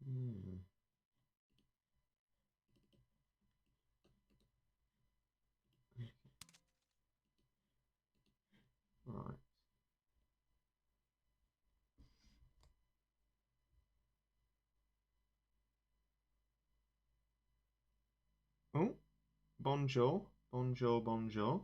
Hmm. Right. Oh, bonjour, bonjour, bonjour.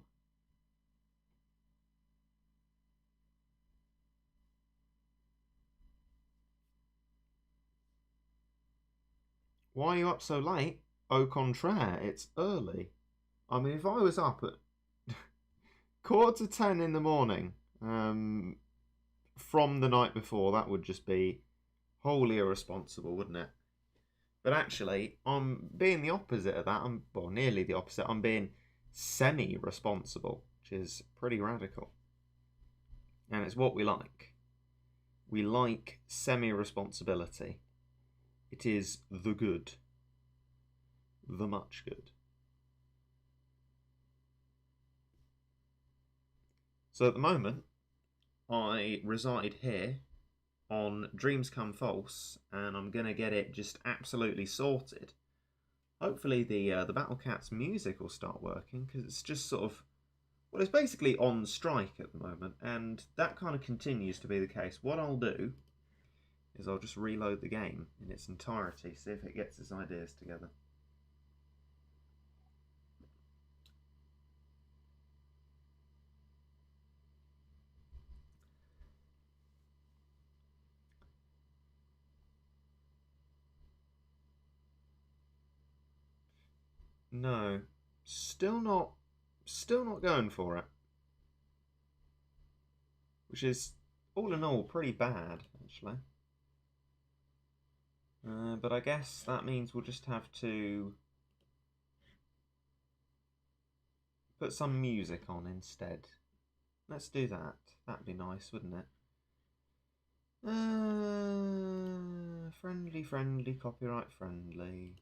Why are you up so late? Au contraire, it's early. I mean, if I was up at quarter to 10 in the morning, from the night before, that would just be wholly irresponsible, wouldn't it? But actually, I'm being the opposite of that. Well, nearly the opposite. I'm being semi-responsible, which is pretty radical. And it's what we like. We like semi-responsibility. It is the good. The much good. So at the moment, I reside here on Dreams Come False, and I'm gonna get it just absolutely sorted. Hopefully the Battle Cat's music will start working, because it's just sort of, well, it's basically on strike at the moment, and that kind of continues to be the case. What I'll do is I'll just reload the game in its entirety, see if it gets its ideas together. No, still not, still not going for it, which is all in all pretty bad actually. But I guess that means we'll just have to put some music on instead. Let's do that. That'd be nice, wouldn't it? Friendly, friendly, copyright friendly.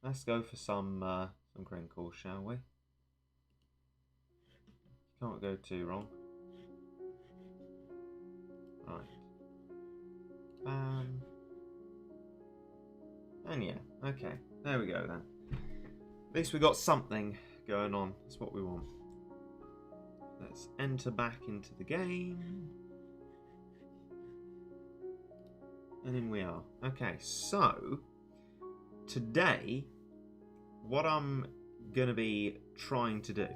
Let's go for some crinkles, shall we? Can't go too wrong. Right. Bam. And yeah, okay. There we go then. At least we got something going on. That's what we want. Let's enter back into the game. And in we are. Okay, so today, what I'm going to be trying to do.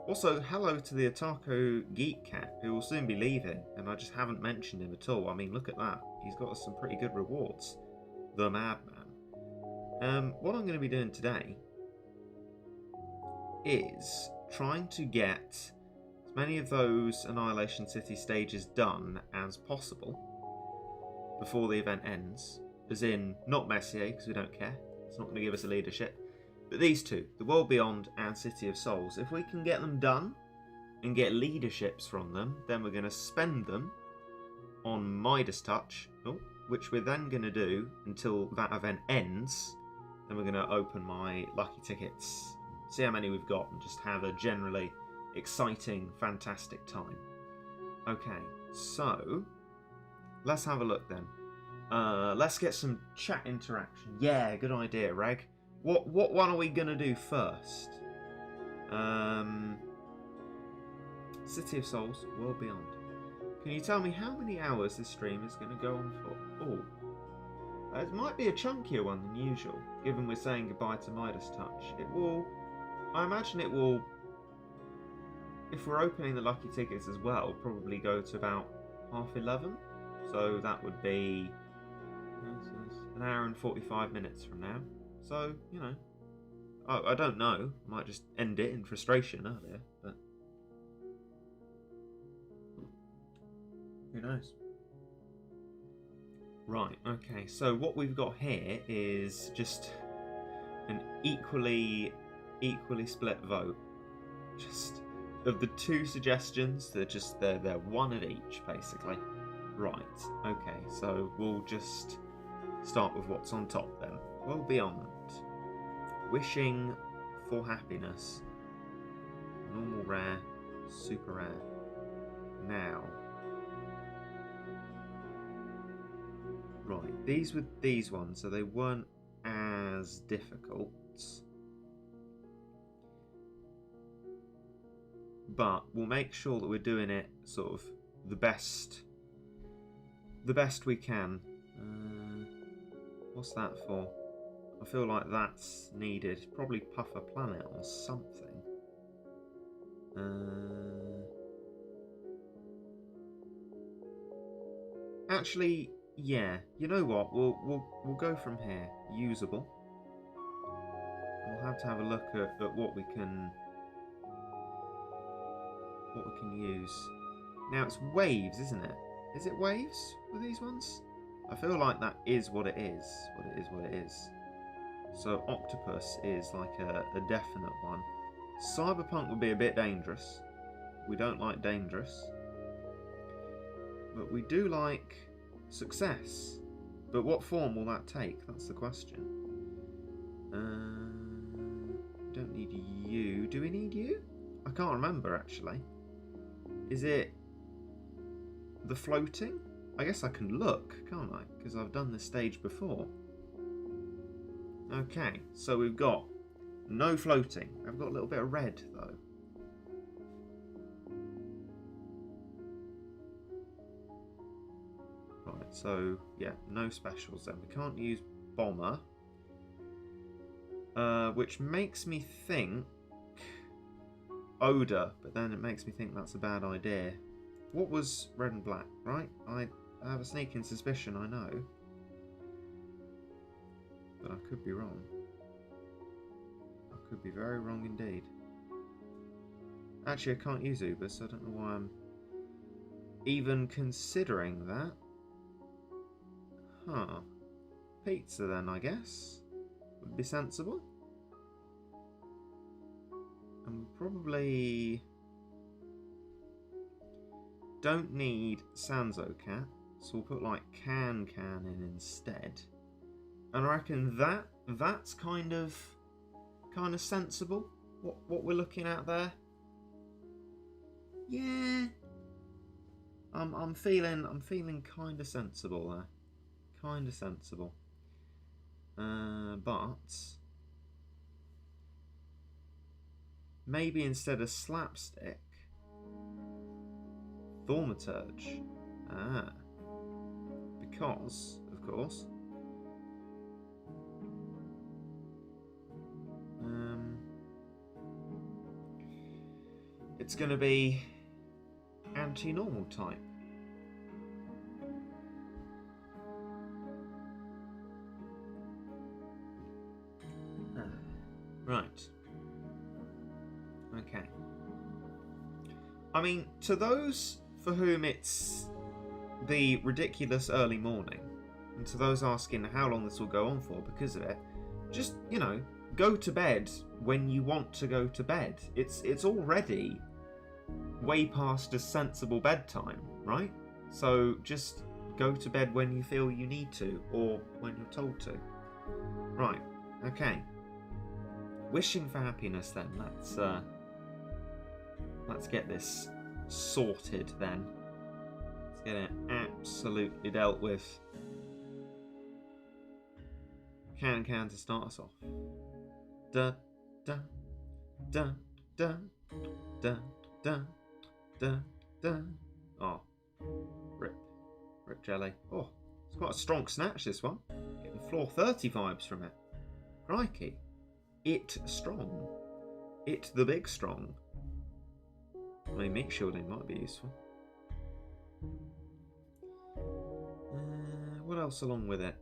Also, hello to the Otaku Geek Cat, who will soon be leaving, and I just haven't mentioned him at all. I mean, look at that. He's got us some pretty good rewards. The Madman. What I'm going to be doing today is trying to get as many of those Annihilation City stages done as possible before the event ends. As in, not Messier, because we don't care. It's not going to give us a leadership. But these two, the World Beyond and City of Souls, if we can get them done and get leaderships from them, then we're going to spend them on Midas Touch, which we're then going to do until that event ends. Then we're going to open my lucky tickets, see how many we've got, and just have a generally exciting, fantastic time. Okay, so let's have a look then. Let's get some chat interaction. Yeah, good idea, Reg. What one are we gonna do first? City of Souls, World Beyond. Can you tell me how many hours this stream is gonna go on for? Oh, it might be a chunkier one than usual, given we're saying goodbye to Midas Touch. It will. I imagine it will. If we're opening the lucky tickets as well, probably go to about 11:30. So that would be an hour and 45 minutes from now. So, you know, I don't know. I might just end it in frustration earlier, but who knows? Right, okay, so what we've got here is just an equally split vote. Just of the two suggestions, they're one of each, basically. Right, okay, so we'll just start with what's on top then. Well, beyond. Wishing for happiness. Normal rare, super rare. Now. Right, these were these ones, so they weren't as difficult. But we'll make sure that we're doing it sort of the best we can. What's that for? I feel like that's needed. Probably Puffer Planet or something. Actually, yeah. You know what? We'll go from here. Usable. We'll have to have a look at what we can use. Now it's waves, isn't it? Is it waves with these ones? I feel like that is what it is. What it is. So octopus is like a definite one. Cyberpunk would be a bit dangerous. We don't like dangerous. But we do like success. But what form will that take? That's the question. Don't need you. Do we need you? I can't remember actually. Is it the floating? I guess I can look, can't I? Because I've done this stage before. Okay, so we've got no floating. I've got a little bit of red though. Right, so yeah, no specials then. We can't use bomber. Which makes me think odor, but then it makes me think that's a bad idea. What was red and black, right? I have a sneaking suspicion I know. But I could be wrong. I could be very wrong indeed. Actually, I can't use Uber, so I don't know why I'm even considering that. Huh. Pizza then, I guess. Would be sensible. And we probably don't need Sanzo Cat, so we'll put like Can in instead. And I reckon that's kind of sensible. What we're looking at there. Yeah. I'm feeling kind of sensible there. Kind of sensible. But maybe instead of slapstick, thaumaturge. Because, of course, it's going to be anti-normal type. Right. Okay. I mean, to those for whom it's the ridiculous early morning, and to those asking how long this will go on for because of it, just, you know, go to bed when you want to go to bed. It's already way past a sensible bedtime, right? So just go to bed when you feel you need to, or when you're told to. Right, okay. Wishing for happiness then. Let's get this sorted then. Let's get it absolutely dealt with. Can to start us off. Da da da da da da da da. Oh, rip jelly. Oh, it's quite a strong snatch this one. Getting floor 30 vibes from it. Crikey. It strong. It the big strong. I mean, meat shielding might be useful. What else along with it?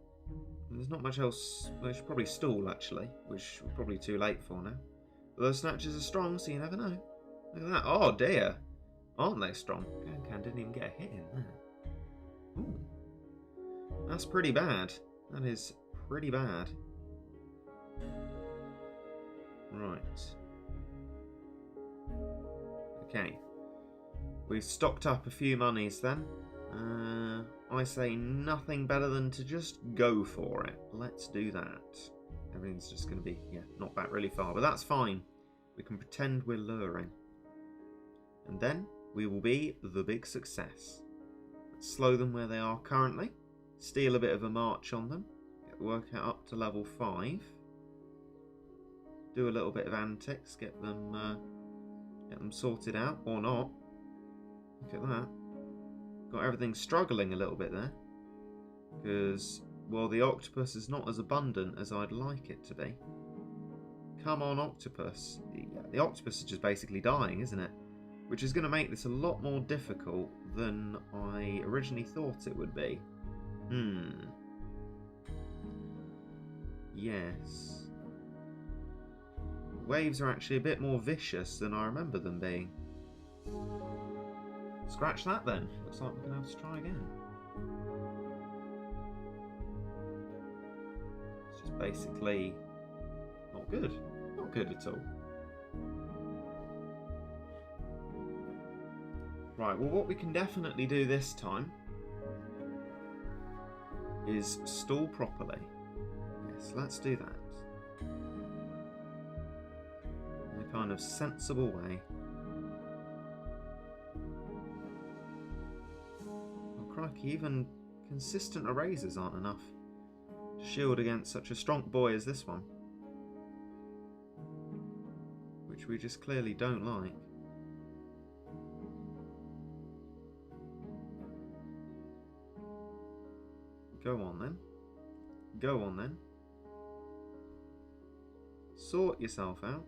There's not much else. Well, I should probably stall actually, which we're probably too late for now. But those snatches are strong, so you never know. Look at that. Oh dear. Aren't they strong? Can didn't even get a hit in there. Ooh. That's pretty bad. That is pretty bad. Right. Okay. We've stocked up a few monies then. I say nothing better than to just go for it. Let's do that. Everything's just going to be, yeah, not back really far, but that's fine. We can pretend we're luring. And then we will be the big success. Let's slow them where they are currently. steal a bit of a march on them. Get the workout up to level 5. Do a little bit of antics. Get them sorted out. Or not. Look at that. Got everything struggling a little bit there. Because, well, the octopus is not as abundant as I'd like it to be. Come on, octopus. The octopus is just basically dying, isn't it? Which is going to make this a lot more difficult than I originally thought it would be. Yes. Waves are actually a bit more vicious than I remember them being. Scratch that then. Looks like we're going to have to try again. It's just basically not good. Not good at all. Right, well, what we can definitely do this time is stall properly. Yes, let's do that. In a kind of sensible way. Oh, crikey, even consistent erasers aren't enough to shield against such a strong boy as this one. Which we just clearly don't like. Go on then. Go on then. Sort yourself out.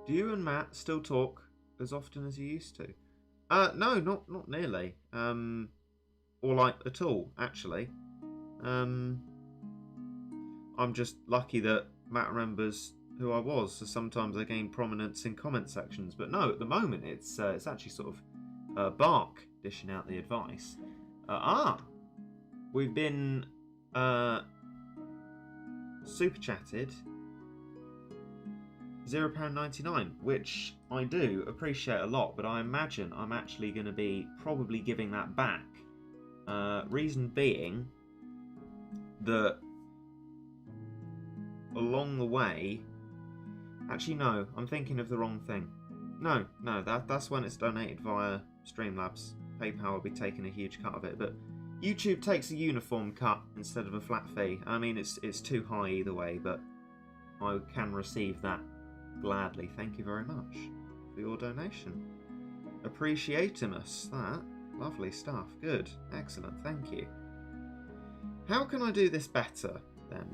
Do you and Matt still talk as often as you used to? No, not nearly. Or like at all, actually. I'm just lucky that Matt remembers who I was, so sometimes I gain prominence in comment sections. But no, at the moment it's actually sort of Bark dishing out the advice. We've been super chatted £0.99, which I do appreciate a lot, but I imagine I'm actually going to be probably giving that back. Reason being that along the way, actually no, I'm thinking of the wrong thing. No, that's when it's donated via Streamlabs. PayPal will be taking a huge cut of it, but YouTube takes a uniform cut instead of a flat fee. I mean, it's too high either way, but I can receive that gladly. Thank you very much for your donation. Appreciatimus, that. Lovely stuff. Good. Excellent. Thank you. How can I do this better, then?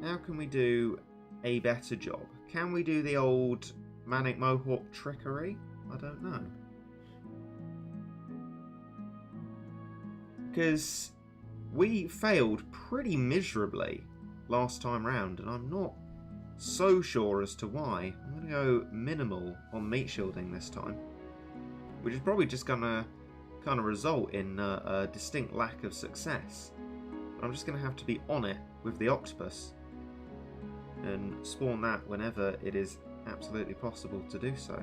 How can we do a better job? Can we do the old Manic Mohawk trickery? I don't know. Because we failed pretty miserably last time round, and I'm not so sure as to why. I'm going to go minimal on meat shielding this time, which is probably just going to kind of result in a distinct lack of success. But I'm just going to have to be on it with the octopus and spawn that whenever it is absolutely possible to do so.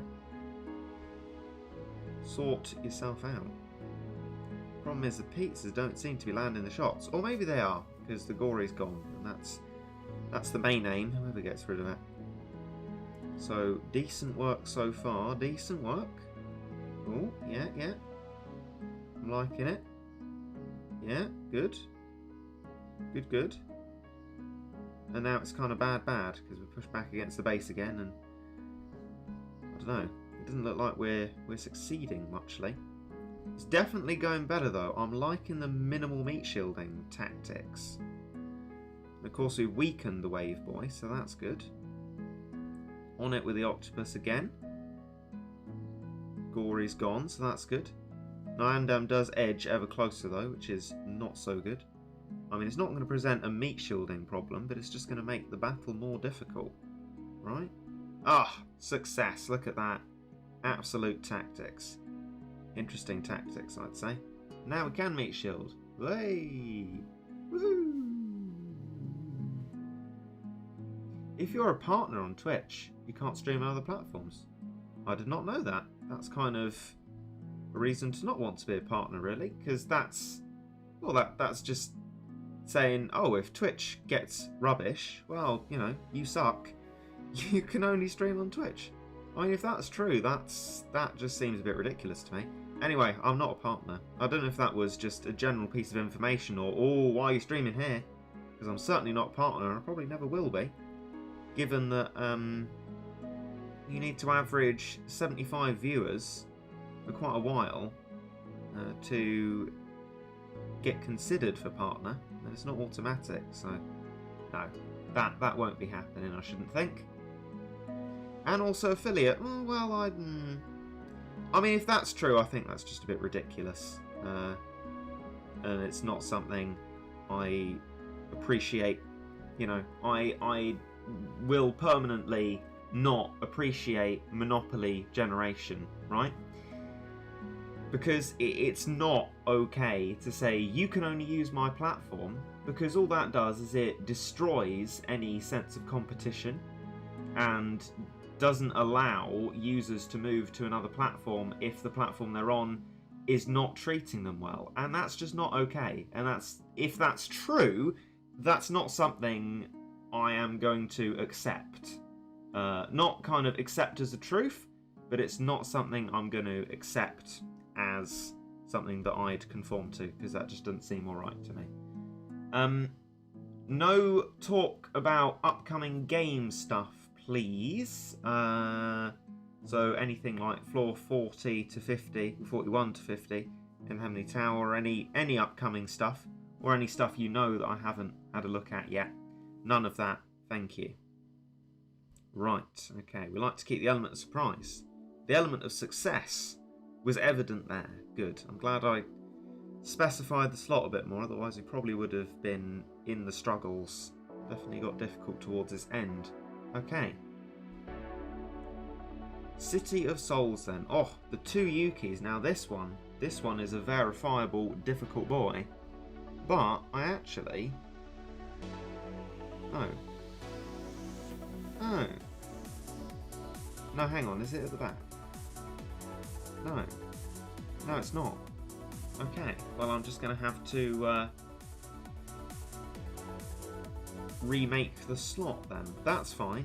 Sort yourself out. Problem is the pizzas don't seem to be landing the shots, or maybe they are because the gory's gone, and that's the main aim. Whoever gets rid of it. So decent work so far. Decent work. Oh yeah. I'm liking it. Yeah, good. Good. And now it's kind of bad because we pushed back against the base again, and I don't know. It doesn't look like we're succeeding muchly. It's definitely going better though. I'm liking the minimal meat shielding tactics. And of course we've weakened the wave boy, so that's good. On it with the octopus again. Gory's gone, so that's good. Nyandam does edge ever closer though, which is not so good. I mean, it's not going to present a meat shielding problem, but it's just going to make the battle more difficult. Right? Success. Look at that. Absolute tactics. Interesting tactics, I'd say. Now we can meat shield. Hey! Woohoo! If you're a partner on Twitch, you can't stream on other platforms. I did not know that. That's kind of a reason to not want to be a partner, really, because that's just saying, oh, if Twitch gets rubbish, well, you know, you suck. you can only stream on Twitch. I mean, if that's true, that just seems a bit ridiculous to me. Anyway, I'm not a partner. I don't know if that was just a general piece of information or, oh, why are you streaming here? Because I'm certainly not a partner, and I probably never will be. Given that you need to average 75 viewers for quite a while to get considered for partner, and it's not automatic, so no, that won't be happening, I shouldn't think. And also affiliate, well, I mean, if that's true, I think that's just a bit ridiculous, and it's not something I appreciate. You know, I will permanently not appreciate monopoly generation, right? Because it's not okay to say you can only use my platform, because all that does is it destroys any sense of competition and doesn't allow users to move to another platform if the platform they're on is not treating them well, and that's just not okay. And if that's true, that's not something I am going to accept. Not kind of accept as a truth, but it's not something I'm going to accept as something that I'd conform to, because that just doesn't seem alright to me. No talk about upcoming game stuff, please. So anything like floor 40 to 50, 41 to 50 in Heavenly Tower, or any upcoming stuff, or any stuff you know that I haven't had a look at yet. None of that, thank you. Right, okay, we like to keep the element of surprise. The element of success was evident there. Good. I'm glad I specified the slot a bit more, otherwise he probably would have been in the struggles. Definitely got difficult towards his end. Okay. City of Souls then. Oh, the 2 Yukis. Now this one is a verifiable difficult boy. But I actually... Oh. Oh. No, hang on, is it at the back? No. No, it's not. Okay, well I'm just going to have to remake the slot then. That's fine.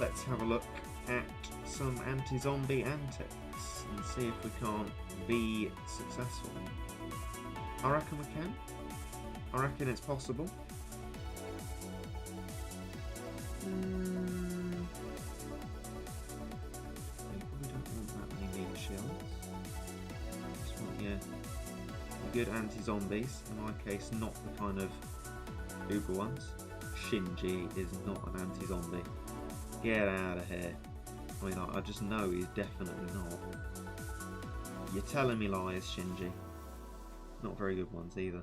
Let's have a look at some anti-zombie antics and see if we can't be successful. I reckon we can. I reckon it's possible. We don't want that many meat shields. Just want, yeah, good anti-zombies. In my case, not the kind of uber ones. Shinji is not an anti-zombie. Get out of here. I mean, I just know he's definitely not. You're telling me lies, Shinji. Not very good ones either.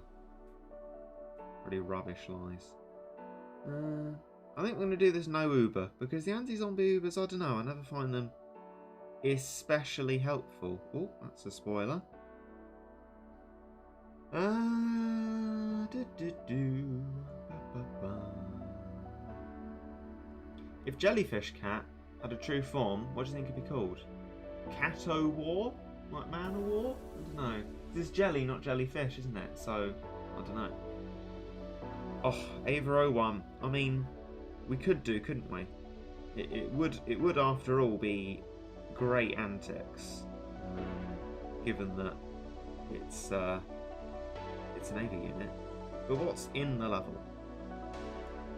Pretty rubbish lies. I think we're going to do this no Uber, because the anti-zombie Ubers, I don't know, I never find them especially helpful. Oh, that's a spoiler. If Jellyfish Cat had a true form, what do you think it'd be called? Cat-O War? Like Man-O-War? I don't know. This is jelly, not jellyfish, isn't it? So, I don't know. Oh, Ava 01. I mean, we could do, couldn't we? It would after all be great antics, given that it's an Ava unit. But what's in the level?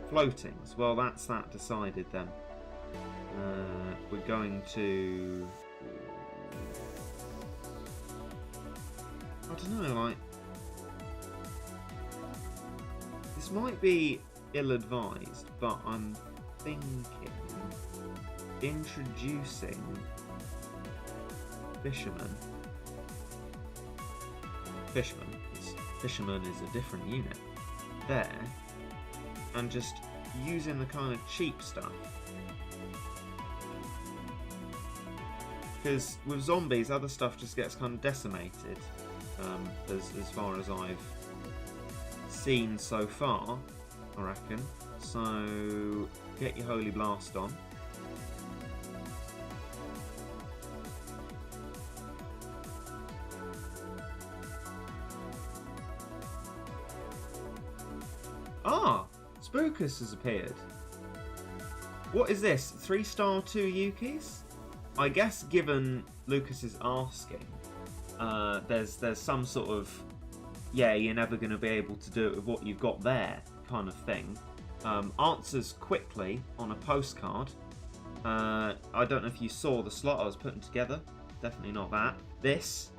Floatings. Well, that's that decided then. We're going to... I don't know, like... This might be ill-advised, but I'm thinking introducing Fisherman. Fisherman is a different unit there, and just using the kind of cheap stuff. Because with zombies, other stuff just gets kind of decimated, as far as I've seen so far, I reckon. So, get your Holy Blast on. Ah, Spookus has appeared. What is this? 3-star 2 Yukis? I guess given Lucas is asking, there's some sort of, yeah, you're never going to be able to do it with what you've got there kind of thing. Answers quickly on a postcard. I don't know if you saw the slot I was putting together. Definitely not that. This,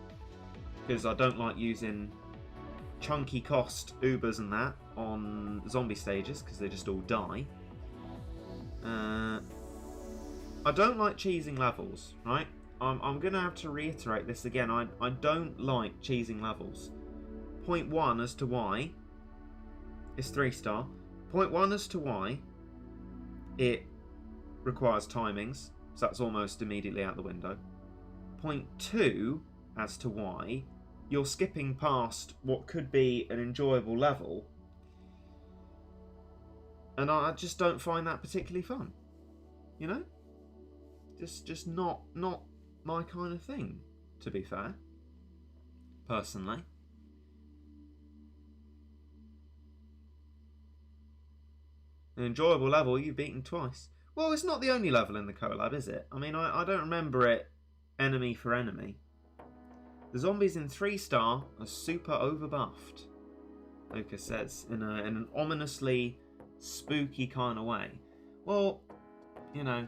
because I don't like using chunky cost Ubers and that on zombie stages because they just all die. I don't like cheesing levels, right? I'm going to have to reiterate this again. I don't like cheesing levels. Point 1 as to why it's 3-star. Point 1 as to why it requires timings, so that's almost immediately out the window. Point 2 as to why you're skipping past what could be an enjoyable level, and I just don't find that particularly fun. You know? Just not my kind of thing, to be fair. Personally. An enjoyable level you've beaten twice. Well, it's not the only level in the collab, is it? I mean, I don't remember it enemy for enemy. The zombies in 3-star are super overbuffed, Lucas says, in an ominously spooky kind of way. Well, you know,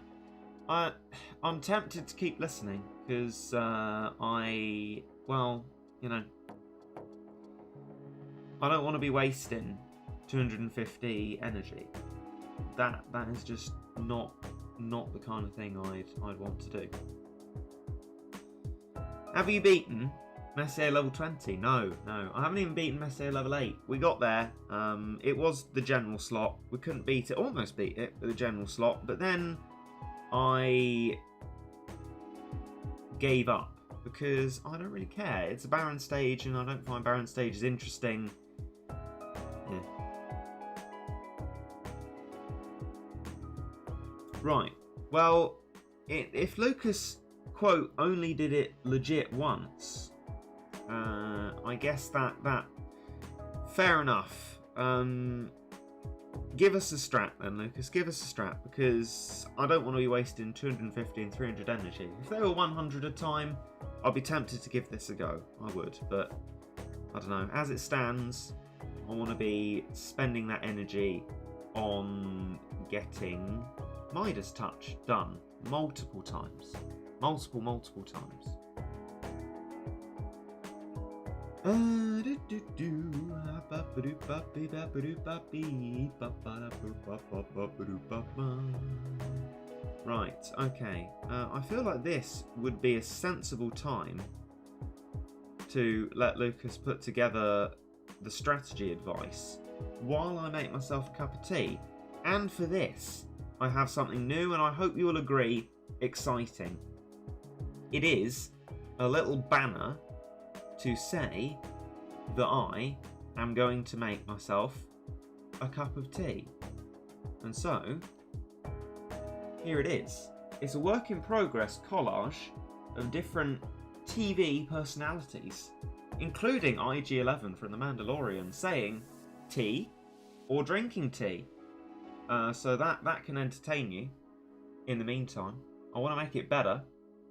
I'm tempted to keep listening because well, you know, I don't want to be wasting 250 energy. That is just not the kind of thing I'd want to do. Have you beaten Messier level 20? No. I haven't even beaten Messier level 8. We got there. It was the general slot. We couldn't beat it. Almost beat it with the general slot. But then I gave up because I don't really care. It's a Baron stage and I don't find Baron stages interesting. Yeah. Right. Well, if Lucas, quote, only did it legit once, I guess that fair enough. Give us a strat then, Lucas. Give us a strat, because I don't want to be wasting 250 and 300 energy. If they were 100 a time, I'd be tempted to give this a go. I would, but I don't know. As it stands, I want to be spending that energy on getting Midas Touch done multiple times. Multiple times. Right, okay. I feel like this would be a sensible time to let Lucas put together the strategy advice while I make myself a cup of tea. And for this, I have something new, and I hope you will agree, exciting. It is a little banner to say that I am going to make myself a cup of tea. And so, here it is. It's a work in progress collage of different TV personalities, including IG-11 from The Mandalorian, saying tea or drinking tea. So that can entertain you in the meantime. I want to make it better,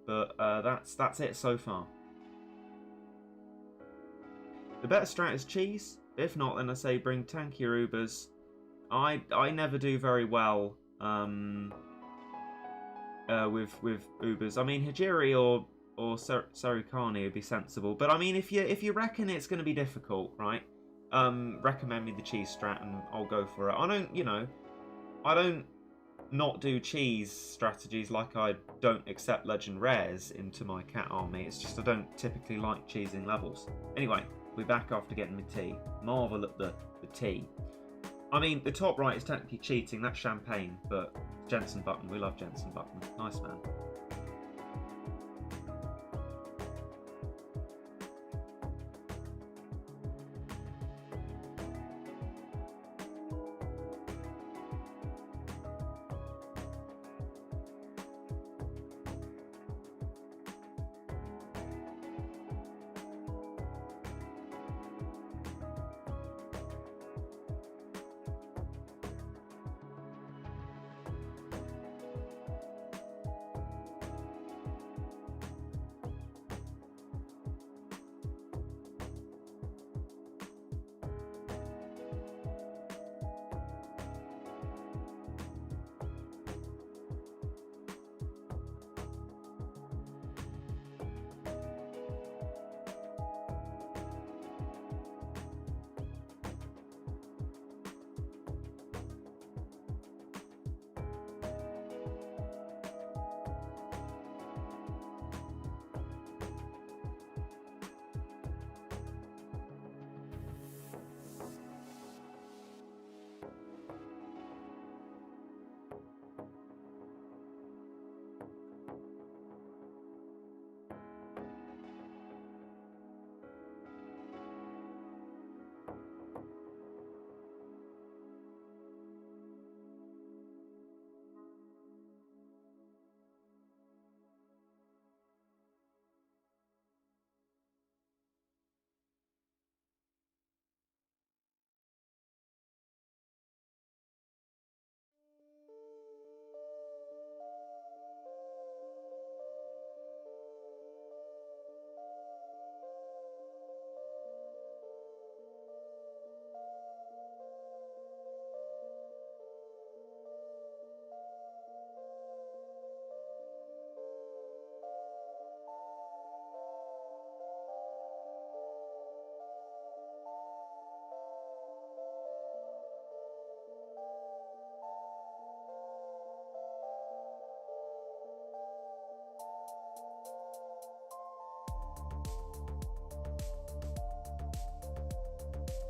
but that's it so far. The better strat is cheese. If not, then I say bring tankier Ubers. I never do very well with Ubers. I mean, Hijiri or Sarukani would be sensible, but I mean, if you reckon it's going to be difficult, right? Recommend me the cheese strat and I'll go for it. I don't not do cheese strategies like I don't accept legend rares into my cat army. It's just I don't typically like cheesing levels. Anyway, we're back after getting the tea. Marvel at the tea. I mean, the top right is technically cheating. That's champagne, but Jensen Button. We love Jensen Button. Nice man.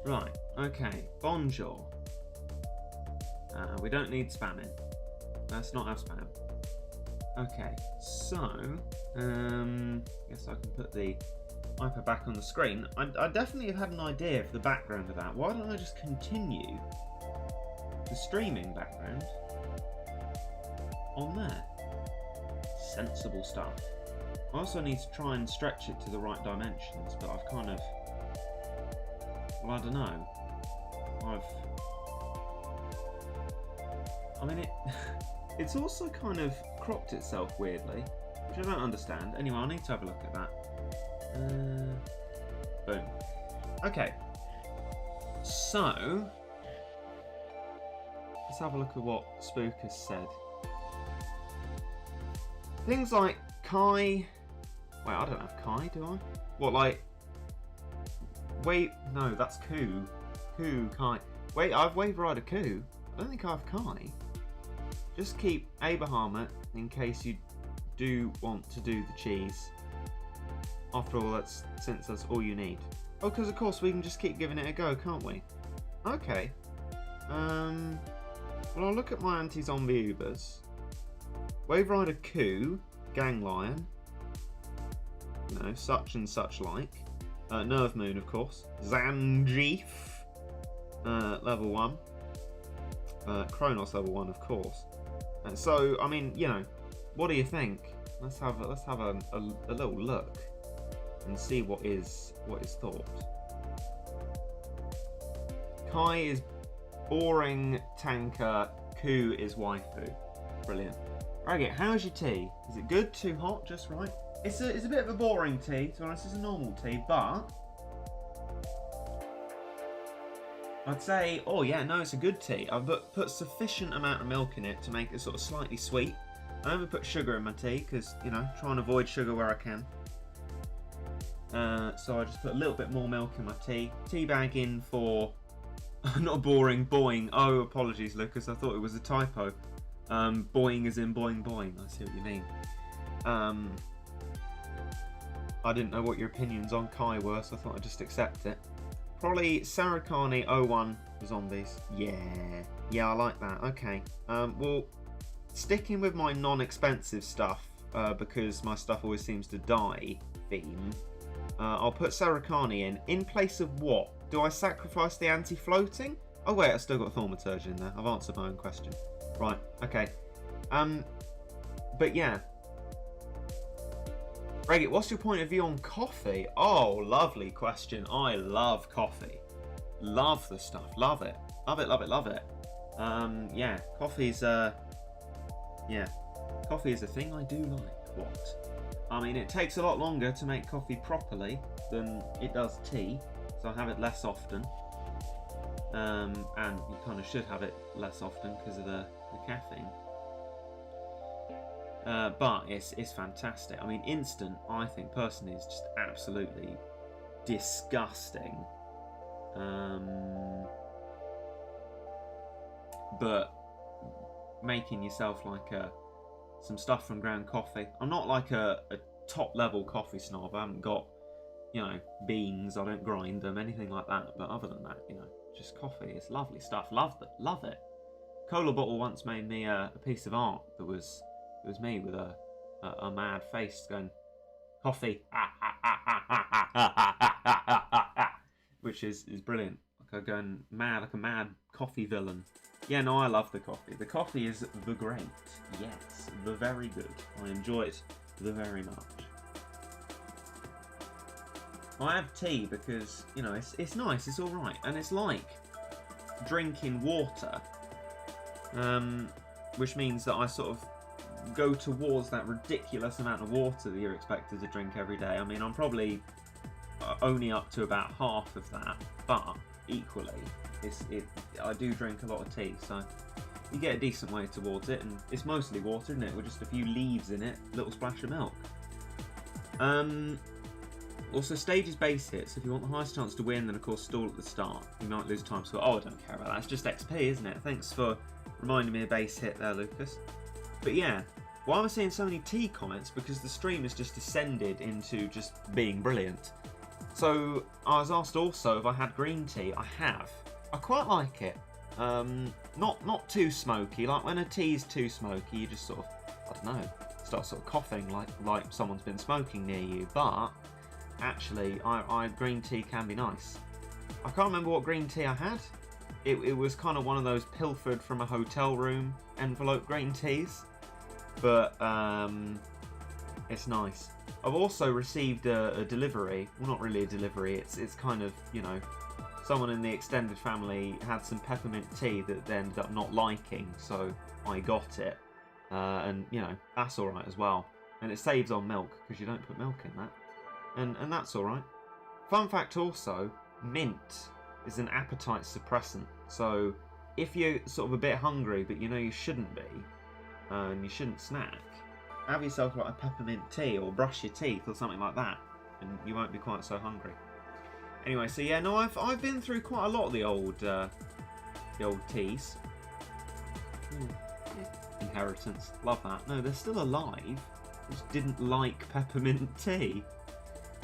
Right, okay. Bonjour. We don't need spamming. Let's not have spam. Okay, so guess I can put the iPad back on the screen. I definitely have had an idea for the background of that. Why don't I just continue the streaming background on there? Sensible stuff. I also need to try and stretch it to the right dimensions, but I've kind of, well, I don't know. I mean, it's also kind of cropped itself weirdly, which I don't understand. Anyway, I need to have a look at that. Boom. Okay. So, let's have a look at what Spook has said. Things like Kai. Wait, I don't have Kai, do I? What, like? Wait, no, that's Ku. Kai. Wait, I've Wave Rider Ku. I don't think I have Kai. Just keep a Bahamut in case you do want to do the cheese. After all, since that's all you need. Oh, because of course we can just keep giving it a go, can't we? Okay. Well, I'll look at my anti-zombie Ubers. Wave Rider Ku, Gang Lion. You know, such and such like. Nerve Moon, of course. Zangief, level 1. Kronos, level 1, of course. So, I mean, you know, what do you think? Let's have a little look and see what is thought. Kai is boring tanker. Ku is waifu. Brilliant. Raggett, how's your tea? Is it good? Too hot? Just right? It's a bit of a boring tea, to be honest. It's a normal tea, but I'd say, oh yeah, no, it's a good tea. I've put sufficient amount of milk in it to make it sort of slightly sweet. I never put sugar in my tea because, you know, try and avoid sugar where I can. So I just put a little bit more milk in my tea. Tea bag in for not boring, boing. Oh, apologies, Lucas. I thought it was a typo. Boing as in boing boing. I see what you mean. I didn't know what your opinions on Kai were, so I thought I'd just accept it. Probably Sarakani 01 for zombies. Yeah, I like that. Okay. Well, sticking with my non-expensive stuff, because my stuff always seems to die theme, I'll put Sarakani in place of what? Do I sacrifice the anti-floating? Oh wait, I still got Thaumaturge in there. I've answered my own question. Right, okay. But yeah. Reggie, what's your point of view on coffee? Oh, lovely question. I love coffee. Love the stuff. Love it. Love it, love it, love it. Yeah, coffee's coffee is a thing I do like. What? I mean, it takes a lot longer to make coffee properly than it does tea, so I have it less often. And you kind of should have it less often because of the caffeine. But it's fantastic. I mean, instant, I think personally, is just absolutely disgusting. But making yourself like some stuff from ground coffee. I'm not like a top level coffee snob. I haven't got, you know, beans. I don't grind them, anything like that. But other than that, you know, just coffee. It's lovely stuff. Love it. Cola Bottle once made me a piece of art that was. It was me with a mad face going, coffee, which is brilliant. Like I'm going mad, like a mad coffee villain. Yeah, no, I love the coffee. The coffee is the great. Yes, the very good. I enjoy it the very much. I have tea because, you know, it's nice, it's alright. And it's like drinking water, which means that I sort of go towards that ridiculous amount of water that you're expected to drink every day. I mean, I'm probably only up to about half of that, but equally, I do drink a lot of tea, so you get a decent way towards it, and it's mostly water, isn't it? With just a few leaves in it, a little splash of milk. Also, stages base hits. If you want the highest chance to win, then of course stall at the start. You might lose time, so oh, I don't care about that. It's just XP, isn't it? Thanks for reminding me of base hit there, Lucas. But yeah, why am I seeing so many tea comments? Because the stream has just descended into just being brilliant. So I was asked also if I had green tea. I have. I quite like it. Not too smoky. Like when a tea's too smoky, you just sort of, I don't know, start sort of coughing like someone's been smoking near you. But actually, green tea can be nice. I can't remember what green tea I had. It was kind of one of those pilfered from a hotel room envelope green teas, but it's nice. I've also received a delivery. Well, not really a delivery. It's kind of, you know, someone in the extended family had some peppermint tea that they ended up not liking, so I got it, and you know that's all right as well. And it saves on milk because you don't put milk in that, and that's all right. Fun fact also, mint is an appetite suppressant. So if you're sort of a bit hungry but you know you shouldn't be, and you shouldn't snack, have yourself like a peppermint tea or brush your teeth or something like that, and you won't be quite so hungry. Anyway, so yeah, no, I've been through quite a lot of the old teas. Inheritance, love that. No, they're still alive. Just didn't like peppermint tea.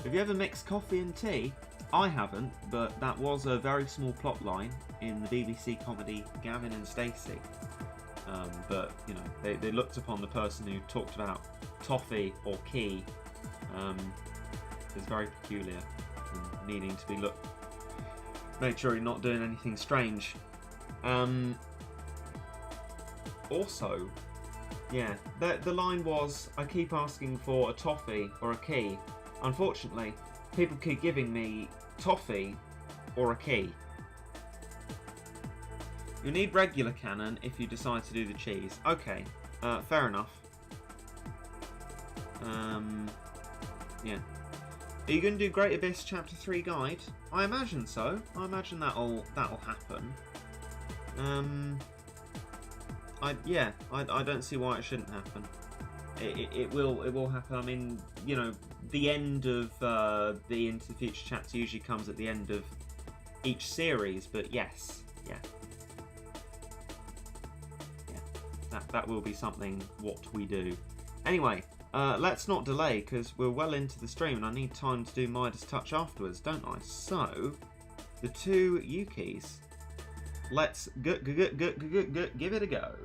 Have you ever mixed coffee and tea? I haven't, but that was a very small plot line in the BBC comedy Gavin and Stacey. But you know, they looked upon the person who talked about toffee or key as very peculiar and needing to be looked. Make sure you're not doing anything strange. Also, yeah, the line was, I keep asking for a toffee or a key. Unfortunately, people keep giving me toffee or a key. You'll need regular cannon if you decide to do the cheese. Okay, fair enough. Yeah. Are you going to do Great Abyss Chapter 3 guide? I imagine so. I imagine that'll happen. I don't see why it shouldn't happen. It will happen. I mean, you know, the end of the Into the Future chapter usually comes at the end of each series, but yes, yeah, that will be something what we do. Anyway, let's not delay because we're well into the stream and I need time to do Midas Touch afterwards, don't I? So, the two Yukis. Let's give it a go.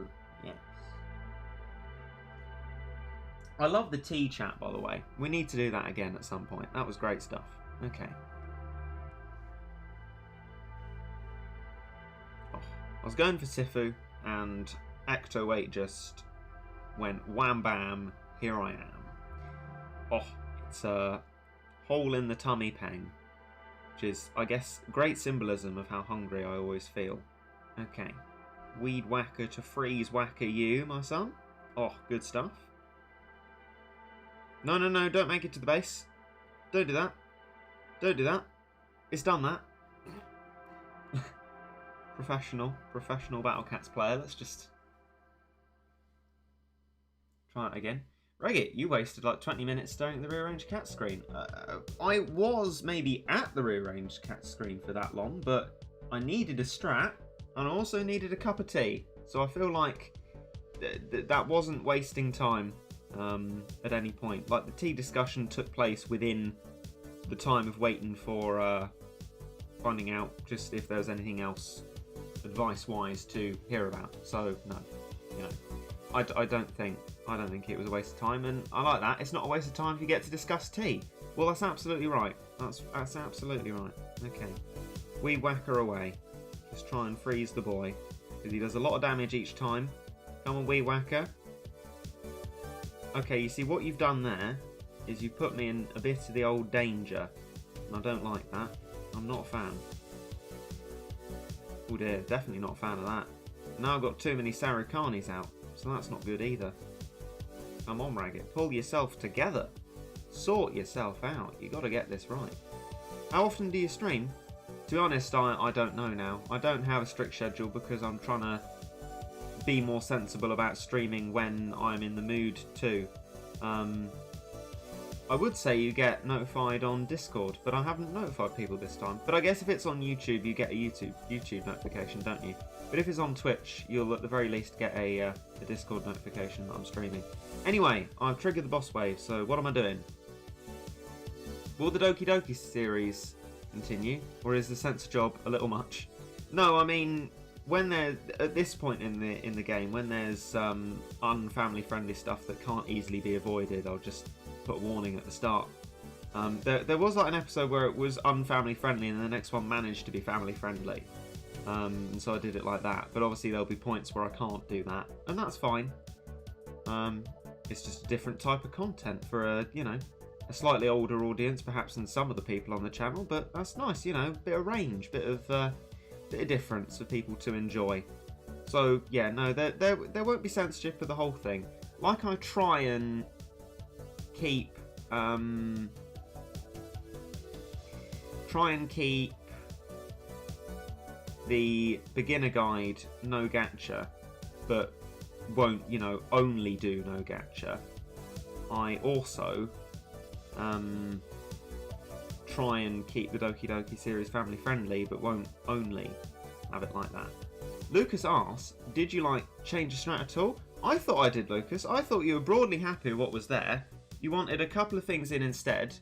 Yes. I love the tea chat, by the way. We need to do that again at some point. That was great stuff. Okay. Oh, I was going for Sifu, and Ecto 8 just went wham bam, here I am. Oh, it's a hole in the tummy pang, which is, I guess, great symbolism of how hungry I always feel. Okay. Weed whacker to freeze whacker you, my son. Oh, good stuff. No, don't make it to the base. Don't do that. Don't do that. It's done that. Professional Battle Cats player. Let's just try it again. Reggie, you wasted like 20 minutes staring at the rearranged cat screen. I was maybe at the rearranged cat screen for that long, but I needed a strap and I also needed a cup of tea. So I feel like that wasn't wasting time at any point. Like the tea discussion took place within the time of waiting for finding out just if there was anything else advice-wise to hear about. So no, you know, I don't think it was a waste of time, and I like that. It's not a waste of time if you get to discuss tea. Well, that's absolutely right. That's absolutely right. Okay, we whack her away. Just try and freeze the boy because he does a lot of damage each time. Come on, wee whacker. Okay, you see what you've done there is you've put me in a bit of the old danger, and I don't like that. I'm not a fan. Oh dear, definitely not a fan of that. Now I've got too many Sarukanis out, so that's not good either. Come on, Ragged, pull yourself together. Sort yourself out. You got to get this right. How often do you stream? To be honest, I don't know now. I don't have a strict schedule because I'm trying to be more sensible about streaming when I'm in the mood too. I would say you get notified on Discord, but I haven't notified people this time. But I guess if it's on YouTube, you get a YouTube notification, don't you? But if it's on Twitch, you'll at the very least get a Discord notification that I'm streaming. Anyway, I've triggered the boss wave, so what am I doing? Will the Doki Doki series continue, or is the censor job a little much? No, I mean, when they're at this point in the game, when there's unfamily friendly stuff that can't easily be avoided, I'll just put a warning at the start. There was like an episode where it was unfamily friendly, and the next one managed to be family friendly, and so I did it like that. But obviously there'll be points where I can't do that, and that's fine. It's just a different type of content for a a slightly older audience, perhaps, than some of the people on the channel. But that's nice, bit of range, bit of difference for people to enjoy. So yeah, no, there won't be censorship for the whole thing. Like, I try and keep the beginner guide no gacha, but won't only do no gacha. I also try and keep the Doki Doki series family friendly, but won't only have it like that. Lucas asks, did you change the strat at all? I thought I did, Lucas. I thought you were broadly happy with what was there. You wanted a couple of things in instead.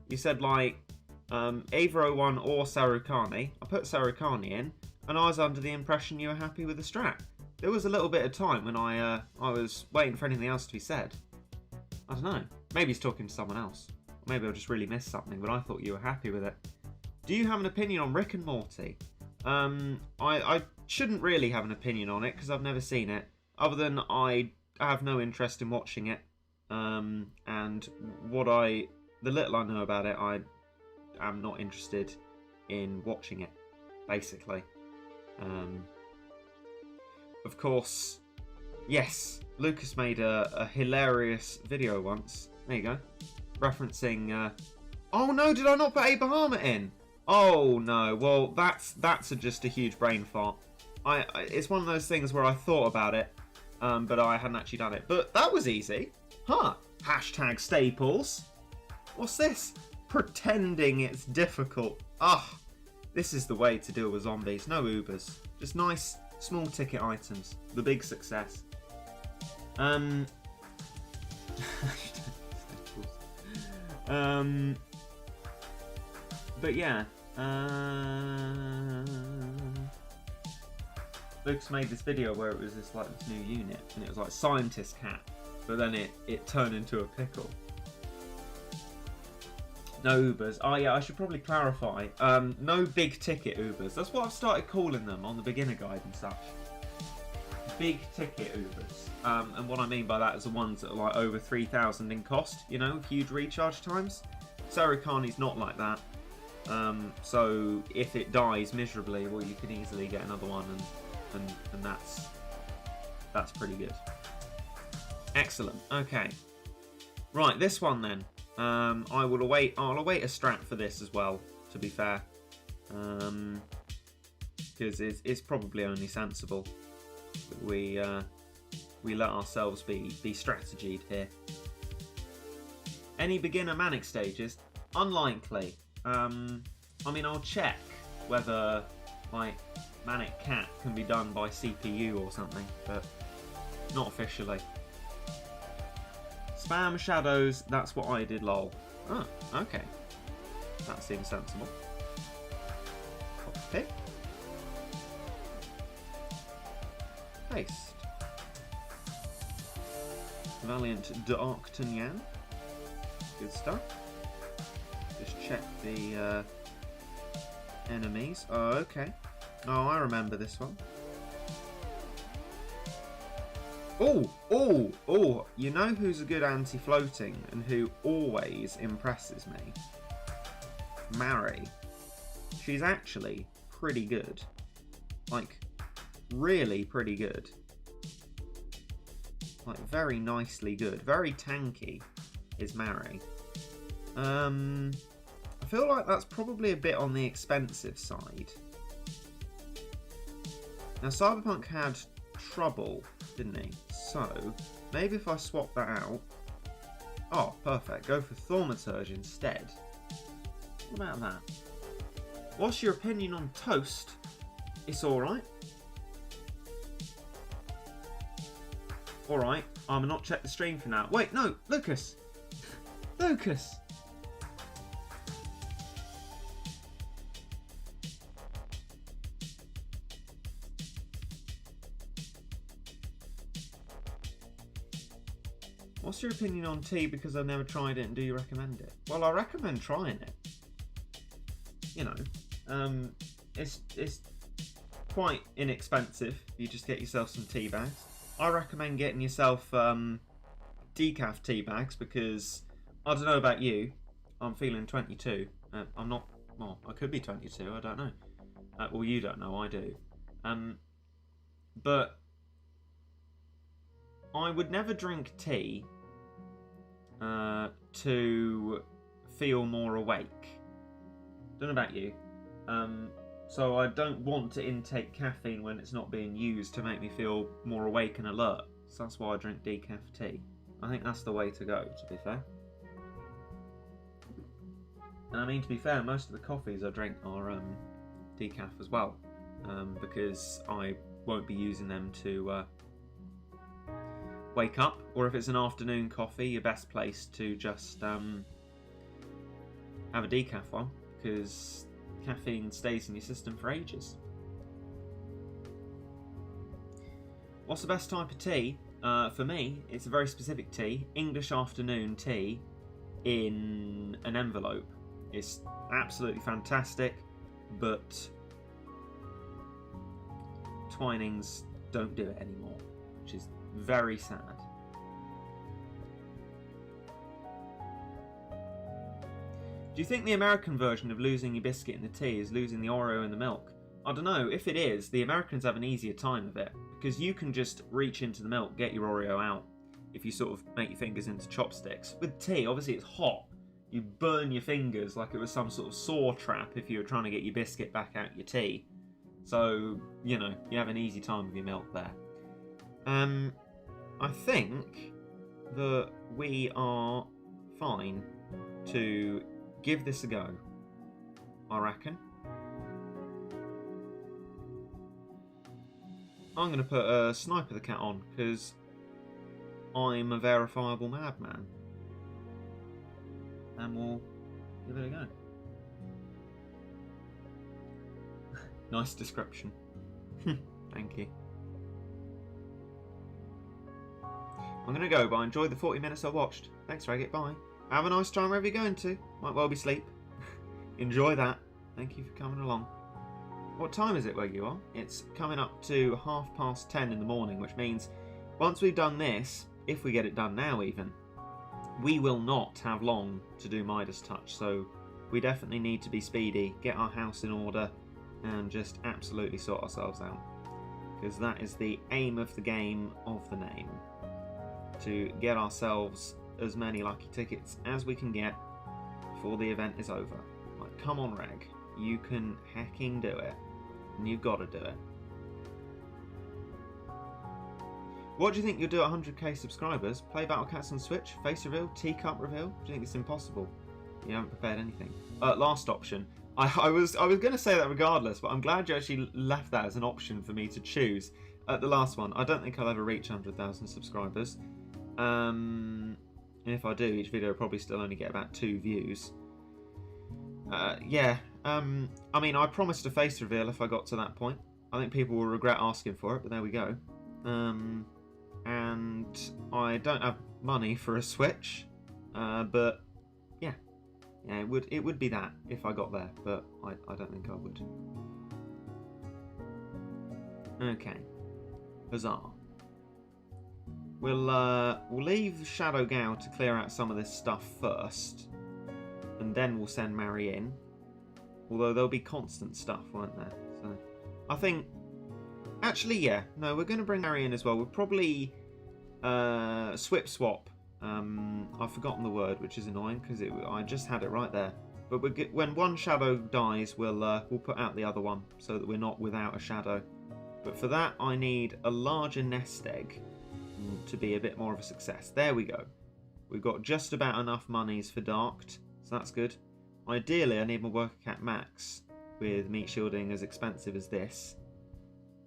You said either 01 or Sarukani. I put Sarukani in, and I was under the impression you were happy with the strat. There was a little bit of time when I was waiting for anything else to be said. I don't know. Maybe he's talking to someone else. Or maybe I just really missed something, but I thought you were happy with it. Do you have an opinion on Rick and Morty? I shouldn't really have an opinion on it because I've never seen it. Other than I have no interest in watching it. And the little I know about it, I am not interested in watching it, basically. Of course, yes, Lucas made a hilarious video once. There you go. Referencing... oh no, did I not put A Bahama in? Oh no, well, that's just a huge brain fart. It's one of those things where I thought about it, but I hadn't actually done it. But that was easy. Huh. Hashtag staples. What's this? Pretending it's difficult. Ah, this is the way to deal with zombies. No Ubers. Just nice, small ticket items. The big success. But yeah. Lucas made this video where it was this new unit, and it was like scientist cat, but then it turned into a pickle. No Ubers. Oh yeah, I should probably clarify. No big ticket Ubers. That's what I've started calling them on the beginner guide and such. Big ticket Ubers. And what I mean by that is the ones that are over 3,000 in cost, huge recharge times. Sarukani's not like that. So if it dies miserably, well, you can easily get another one, and that's pretty good. Excellent. Okay. Right, this one then. I'll await a strat for this as well, to be fair. Because it's probably only sensible that we let ourselves be strategied here. Any beginner manic stages? Unlikely. I mean, I'll check whether Manic Cat can be done by CPU or something, but not officially. Spam shadows, that's what I did, lol. Oh, okay. That seems sensible. Copy. Paste. Valiant D'Arctagnan. Good stuff. Just check the enemies. Oh, okay. Oh, I remember this one. Oh, you know who's a good anti-floating and who always impresses me? Mari. She's actually pretty good. Really pretty good. Very nicely good. Very tanky is Mari. I feel like that's probably a bit on the expensive side. Now, Cyberpunk had trouble, didn't he? So, maybe if I swap that out... Oh, perfect. Go for Thaumaturge instead. What about that? What's your opinion on Toast? It's alright. Alright, I'm gonna not check the stream for now. Wait, no, Lucas! Lucas! your opinion on tea because I've never tried it, and do you recommend it? Well, I recommend trying it. You know, it's quite inexpensive. You just get yourself some tea bags. I recommend getting yourself decaf tea bags because, I don't know about you, I'm feeling 22. I'm not, well, I could be 22, I don't know. Well, you don't know, I do. But I would never drink tea to feel more awake. Don't know about you. So I don't want to intake caffeine when it's not being used to make me feel more awake and alert. So that's why I drink decaf tea. I think that's the way to go, to be fair. And I mean, to be fair, most of the coffees I drink are decaf as well, because I won't be using them to wake up. Or if it's an afternoon coffee, your best place to just have a decaf one, because caffeine stays in your system for ages. What's the best type of tea? For me, it's a very specific tea. English afternoon tea in an envelope. It's absolutely fantastic, but Twinings don't do it anymore, which is very sad. Do you think the American version of losing your biscuit in the tea is losing the Oreo in the milk? I don't know. If it is, the Americans have an easier time of it, because you can just reach into the milk, get your Oreo out, if you sort of make your fingers into chopsticks. With tea, obviously it's hot. You burn your fingers like it was some sort of saw trap if you were trying to get your biscuit back out your tea. So, you know, you have an easy time with your milk there. I think that we are fine to give this a go, I reckon. I'm going to put a Sniper the Cat on, because I'm a verifiable madman. And we'll give it a go. Nice description. Thank you. I'm going to go, but I enjoyed the 40 minutes I watched. Thanks, Raggett. Bye. Have a nice time wherever you're going to. Might well be sleep. Enjoy that. Thank you for coming along. What time is it where you are? It's coming up to 10:30 in the morning, which means once we've done this, if we get it done now even, we will not have long to do Midas Touch. So we definitely need to be speedy, get our house in order, and just absolutely sort ourselves out. Because that is the aim of the game of the name. To get ourselves as many lucky tickets as we can get before the event is over. Like, come on, Reg. You can hecking do it. And you've got to do it. What do you think you'll do at 100k subscribers? Play Battle Cats on Switch? Face reveal? Teacup reveal? Do you think it's impossible? You haven't prepared anything. Last option. I was going to say that regardless, but I'm glad you actually left that as an option for me to choose. The last one. I don't think I'll ever reach 100,000 subscribers. And if I do, each video will probably still only get about 2 views. Yeah. I mean, I promised a face reveal if I got to that point. I think people will regret asking for it, but there we go. And I don't have money for a Switch, but yeah, it would be that if I got there, but I don't think I would. Okay, huzzah. We'll leave Shadow Gao to clear out some of this stuff first, and then we'll send Mary in. Although there'll be constant stuff, won't there? So I think, actually, yeah, no, we're going to bring Mary in as well. We'll probably swip swap. I've forgotten the word, which is annoying because I just had it right there. But when one shadow dies, we'll put out the other one so that we're not without a shadow. But for that, I need a larger nest egg to be a bit more of a success. There we go. We've got just about enough monies for Darked, so that's good. Ideally, I need my Worker Cat Max with meat shielding as expensive as this.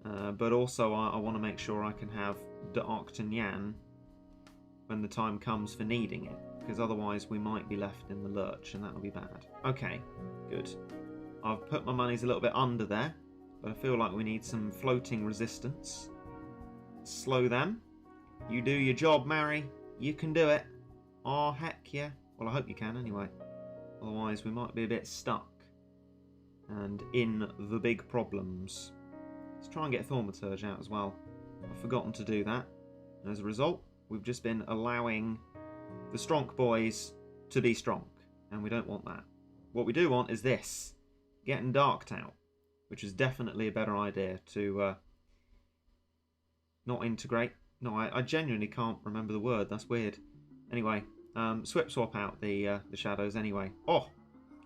But also, I want to make sure I can have Darked and Yan when the time comes for needing it, because otherwise we might be left in the lurch, and that will be bad. Okay, good. I've put my monies a little bit under there, but I feel like we need some floating resistance. Slow them. You do your job, Mary. You can do it. Oh, heck yeah. Well, I hope you can anyway. Otherwise, we might be a bit stuck. And in the big problems. Let's try and get Thaumaturge out as well. I've forgotten to do that. And as a result, we've just been allowing the Stronk boys to be Stronk. And we don't want that. What we do want is this. Getting Darked out. Which is definitely a better idea to not integrate. No, I genuinely can't remember the word. That's weird. Anyway, swap out the shadows anyway. Oh!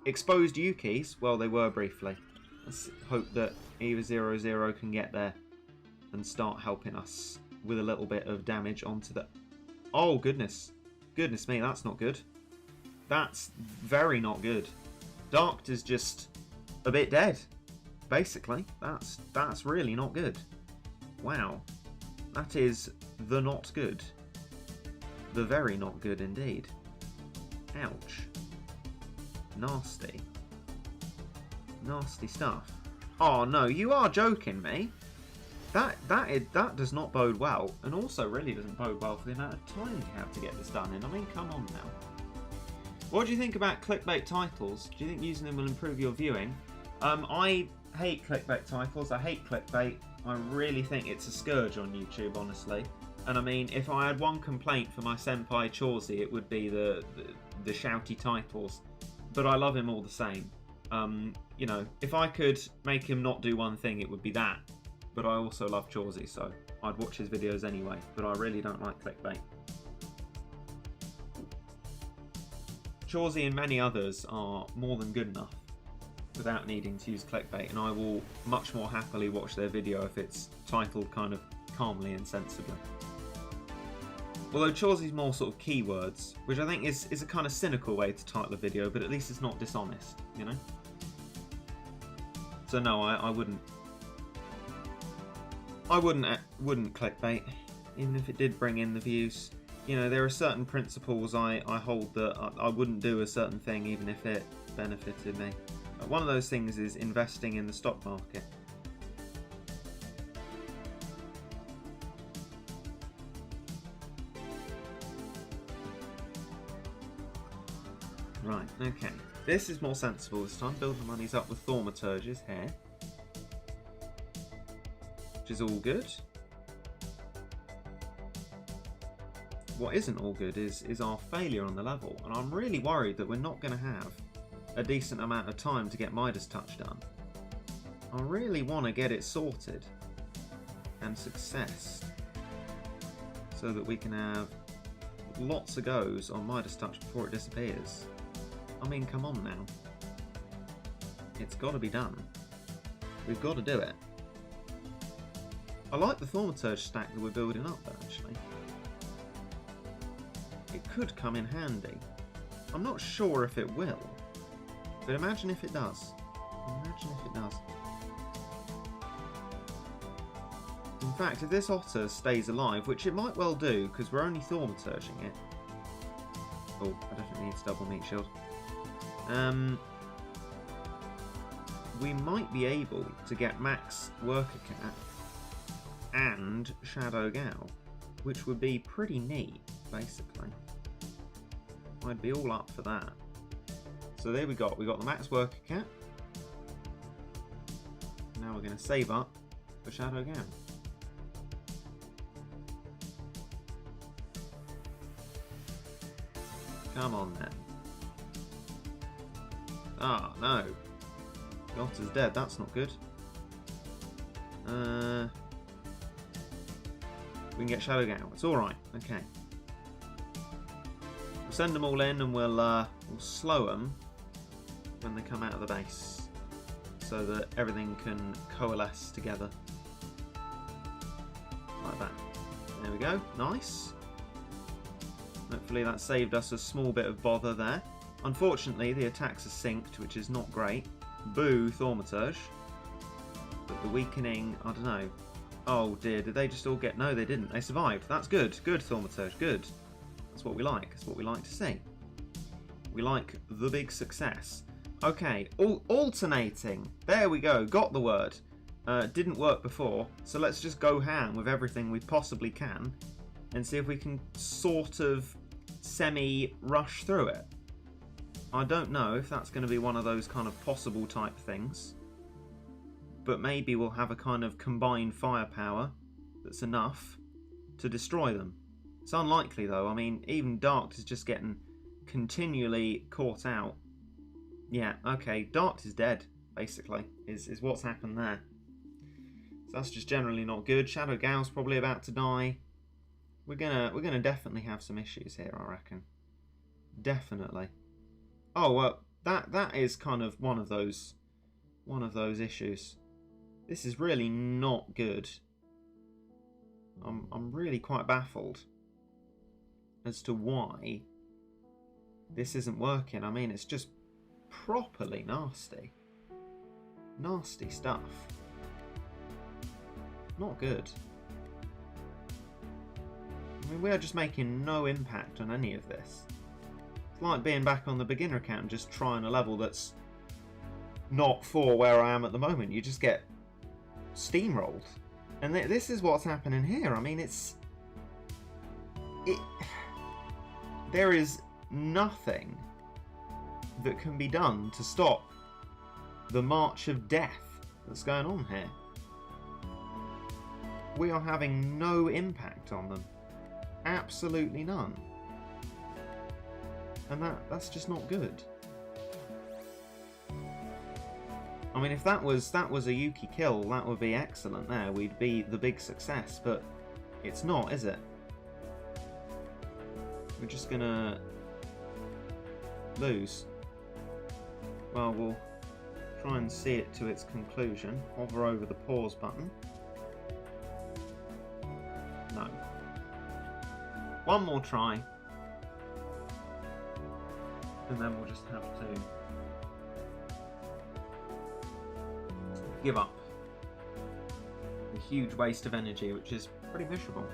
Exposed U-keys? Well, they were briefly. Let's hope that either 0-0 can get there and start helping us with a little bit of damage onto the... Oh, goodness. Goodness me, that's not good. That's very not good. Darked is just a bit dead, basically. That's really not good. Wow. That is the not good. The very not good indeed. Ouch. Nasty. Nasty stuff. Oh no, you are joking me. That does not bode well, and also really doesn't bode well for the amount of time you have to get this done in. I mean, come on now. What do you think about clickbait titles? Do you think using them will improve your viewing? I hate clickbait titles. I hate clickbait. I really think it's a scourge on YouTube, honestly. And I mean, if I had one complaint for my senpai Chawsey, it would be the shouty titles. But I love him all the same. You know, if I could make him not do one thing, it would be that. But I also love Chawsey, so I'd watch his videos anyway. But I really don't like clickbait. Chawsey and many others are more than good enough without needing to use clickbait, and I will much more happily watch their video if it's titled kind of calmly and sensibly. Although Chawsey's more sort of keywords, which I think is a kind of cynical way to title a video, but at least it's not dishonest, you know? So no, I wouldn't clickbait, even if it did bring in the views. You know, there are certain principles I hold that I wouldn't do a certain thing even if it benefited me. One of those things is investing in the stock market. Right, okay. This is more sensible this time. Build the monies up with Thaumaturge's here. Which is all good. What isn't all good is our failure on the level. And I'm really worried that we're not going to have a decent amount of time to get Midas Touch done. I really want to get it sorted and successed so that we can have lots of goes on Midas Touch before it disappears. I mean, come on now. It's got to be done. We've got to do it. I like the Thaumaturge stack that we're building up though, actually. It could come in handy. I'm not sure if it will. But imagine if it does. Imagine if it does. In fact, if this otter stays alive, which it might well do, because we're only Thaumaturging it. Oh, I definitely need to double meat shield. We might be able to get Max Worker Cat and Shadow Gal, which would be pretty neat, basically. I'd be all up for that. So there we got the Max Worker Cat. Now we're going to save up for Shadow Gal. Come on then. Ah, no. The otter's dead, that's not good. We can get Shadow Gal, it's alright, okay. We'll send them all in and we'll slow them when they come out of the base so that everything can coalesce together. Like that. There we go, nice. Hopefully that saved us a small bit of bother there. Unfortunately, the attacks are synced, which is not great. Boo, Thaumaturge. But the weakening, I don't know. Oh dear, did they just all get... No, they didn't. They survived. That's good. Good, Thaumaturge. Good. That's what we like. That's what we like to see. We like the big success. Okay, alternating. There we go. Got the word. Didn't work before, so let's just go ham with everything we possibly can and see if we can sort of semi-rush through it. I don't know if that's going to be one of those kind of possible type things, but maybe we'll have a kind of combined firepower that's enough to destroy them. It's unlikely though. I mean, even Dark is just getting continually caught out. Yeah, okay, Dark is dead, basically, is what's happened there. So that's just generally not good. Shadow Gal's probably about to die. We're gonna definitely have some issues here, I reckon. Definitely. Oh well, that is kind of one of those issues. This is really not good. I'm really quite baffled as to why this isn't working. I mean, it's just properly nasty. Nasty stuff. Not good. I mean, we are just making no impact on any of this. It's like being back on the beginner account and just trying a level that's not for where I am at the moment. You just get steamrolled. And this is what's happening here. I mean, there is nothing that can be done to stop the march of death that's going on here. We are having no impact on them. Absolutely none. And that's just not good. I mean, if that was a Yuki kill, that would be excellent there. We'd be the big success, but it's not, is it? We're just gonna lose. Well, we'll try and see it to its conclusion. Hover over the pause button. No. One more try. And then we'll just have to give up. A huge waste of energy, which is pretty miserable.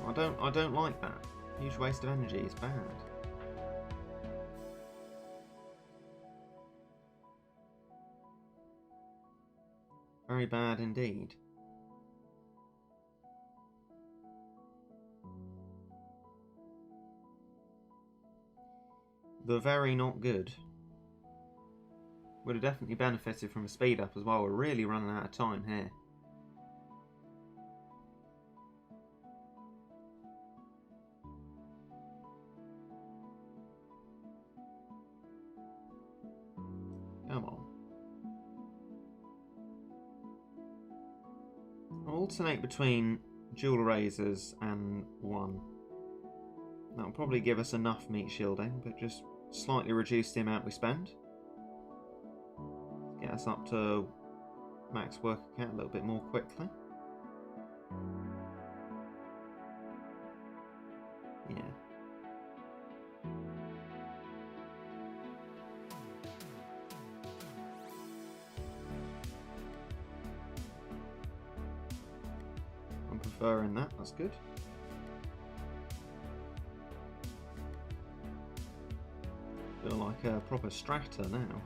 I don't like that. Huge waste of energy is bad. Very bad indeed. The very not good. Would have definitely benefited from a speed up as well. We're really running out of time here. Come on. I'll alternate between dual erasers and one. That'll probably give us enough meat shielding, but just slightly reduce the amount we spend. Get us up to max worker count a little bit more quickly. Yeah. I'm preferring that, that's good. Feel like a proper strata now.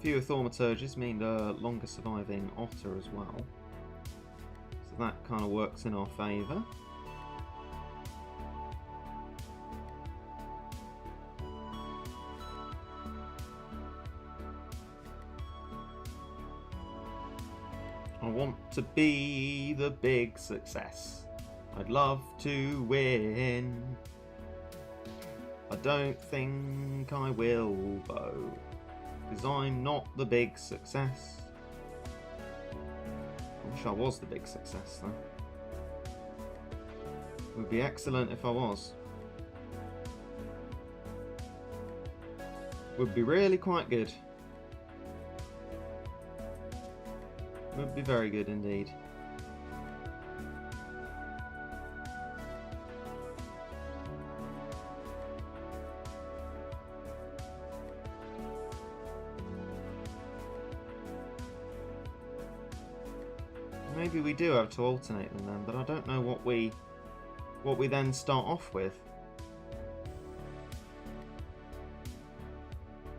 Fewer thaumaturges mean a longer surviving otter as well. So that kind of works in our favour. I want to be the big success. I'd love to win. I don't think I will though, because I'm not the big success. I wish I was the big success though. It would be excellent if I was. Would be really quite good. Would be very good indeed. Maybe we do have to alternate them then, but I don't know what we then start off with.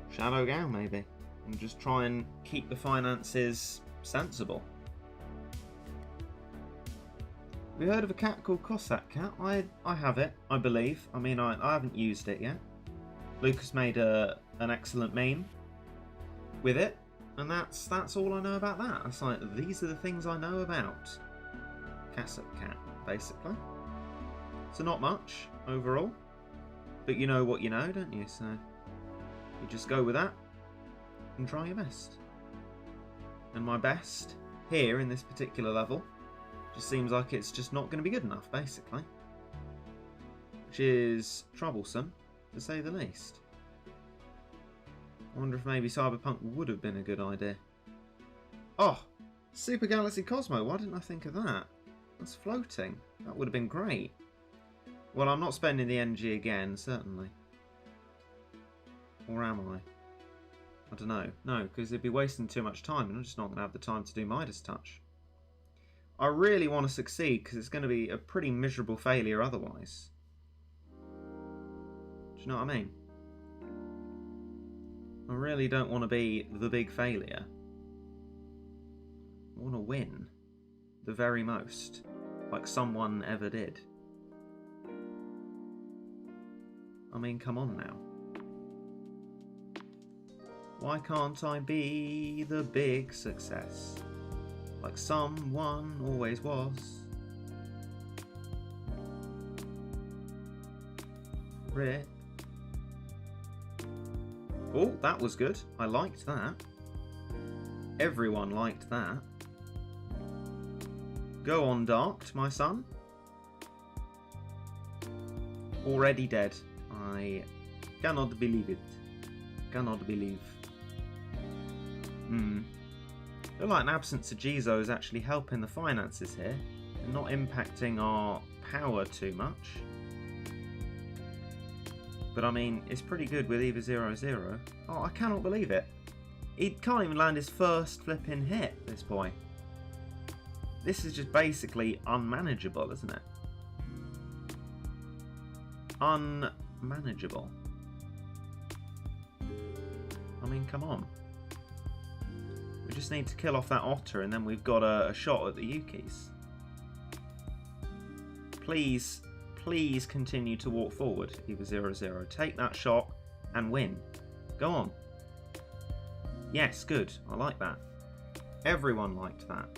Shadow Gal maybe, and just try and keep the finances sensible. Have you heard of a cat called Cossack Cat? I have it, I believe. I mean, I haven't used it yet. Lucas made an excellent meme with it, and that's all I know about that. It's like, these are the things I know about Cossack Cat, basically. So not much overall, but you know what you know, don't you? So you just go with that and try your best. And my best here in this particular level just seems like it's just not going to be good enough, basically. Which is troublesome, to say the least. I wonder if maybe Cyberpunk would have been a good idea. Oh! Super Galaxy Cosmo, why didn't I think of that? That's floating. That would have been great. Well, I'm not spending the energy again, certainly. Or am I? I don't know. No, because it'd be wasting too much time, and I'm just not going to have the time to do Midas Touch. I really want to succeed, because it's going to be a pretty miserable failure otherwise. Do you know what I mean? I really don't want to be the big failure. I want to win. The very most. Like someone ever did. I mean, come on now. Why can't I be the big success? Like someone always was. Rick. Oh, that was good. I liked that. Everyone liked that. Go on, Darked, my son. Already dead. I cannot believe it. Cannot believe. Feel like an absence of Jizo is actually helping the finances here and not impacting our power too much. But I mean, it's pretty good with either 0-0. Oh, I cannot believe it. He can't even land his first flipping hit, this boy. This is just basically unmanageable, isn't it? Unmanageable. I mean, come on. We just need to kill off that otter and then we've got a shot at the Yukis. Please, please continue to walk forward, either 0-0. Take that shot and win. Go on. Yes, good. I like that. Everyone liked that.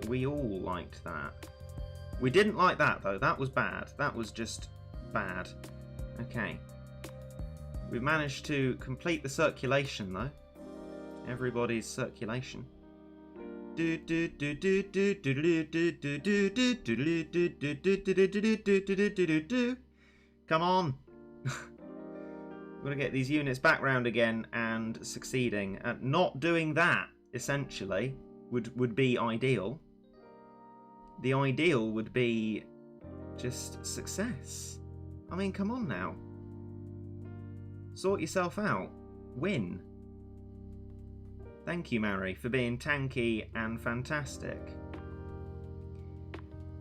We all liked that. We didn't like that, though. That was bad. That was just bad. Okay. We've managed to complete the circulation, though. Everybody's circulation. Come on. We're going to get these units back round again and succeeding. Not doing that, essentially, would be ideal. The ideal would be just success. I mean, come on now. Sort yourself out. Win. Thank you, Mary, for being tanky and fantastic.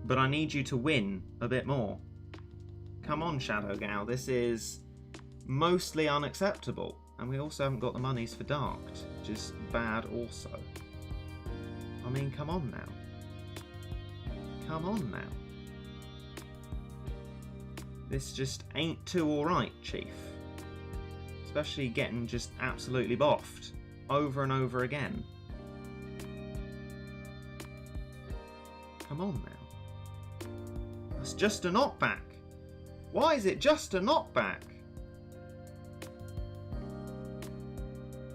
But I need you to win a bit more. Come on, Shadow Gal. This is mostly unacceptable. And we also haven't got the monies for Darked, which is bad also. I mean, come on now. Come on now. This just ain't too alright, Chief. Especially getting just absolutely boffed over and over again. Come on now. That's just a knockback. Why is it just a knockback?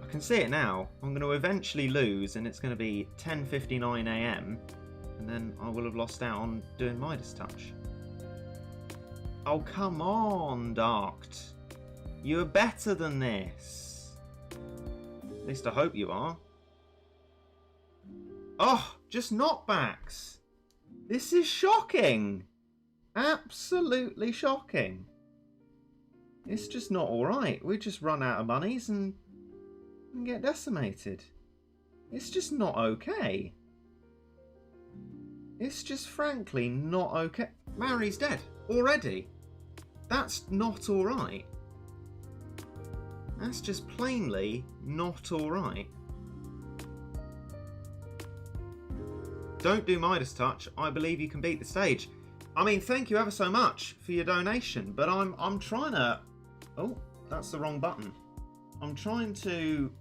I can see it now. I'm going to eventually lose and it's going to be 10:59 AM. And then I will have lost out on doing Midas Touch. Oh, come on, Darked. You're better than this. At least I hope you are. Oh, just knockbacks. This is shocking. Absolutely shocking. It's just not alright. We just run out of monies and get decimated. It's just not okay. It's just frankly not okay. Mary's dead already. That's not alright. That's just plainly not alright. don't do Midas Touch. I believe you can beat the stage. I mean, thank you ever so much for your donation, but I'm trying to... Oh, that's the wrong button. I'm trying to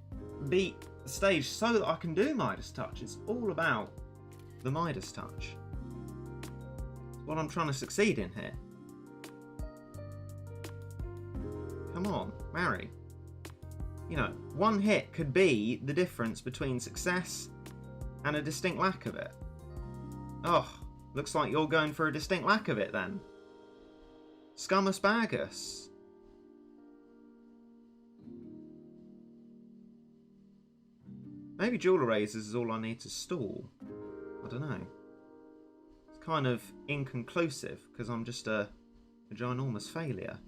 beat the stage so that I can do Midas Touch. It's all about the Midas Touch. What I'm trying to succeed in here. Come on, marry. You know, one hit could be the difference between success and a distinct lack of it. Oh, looks like you're going for a distinct lack of it then. Scummasparagus. Maybe Jewel Erasers is all I need to stall. I don't know. It's kind of inconclusive because I'm just a ginormous failure.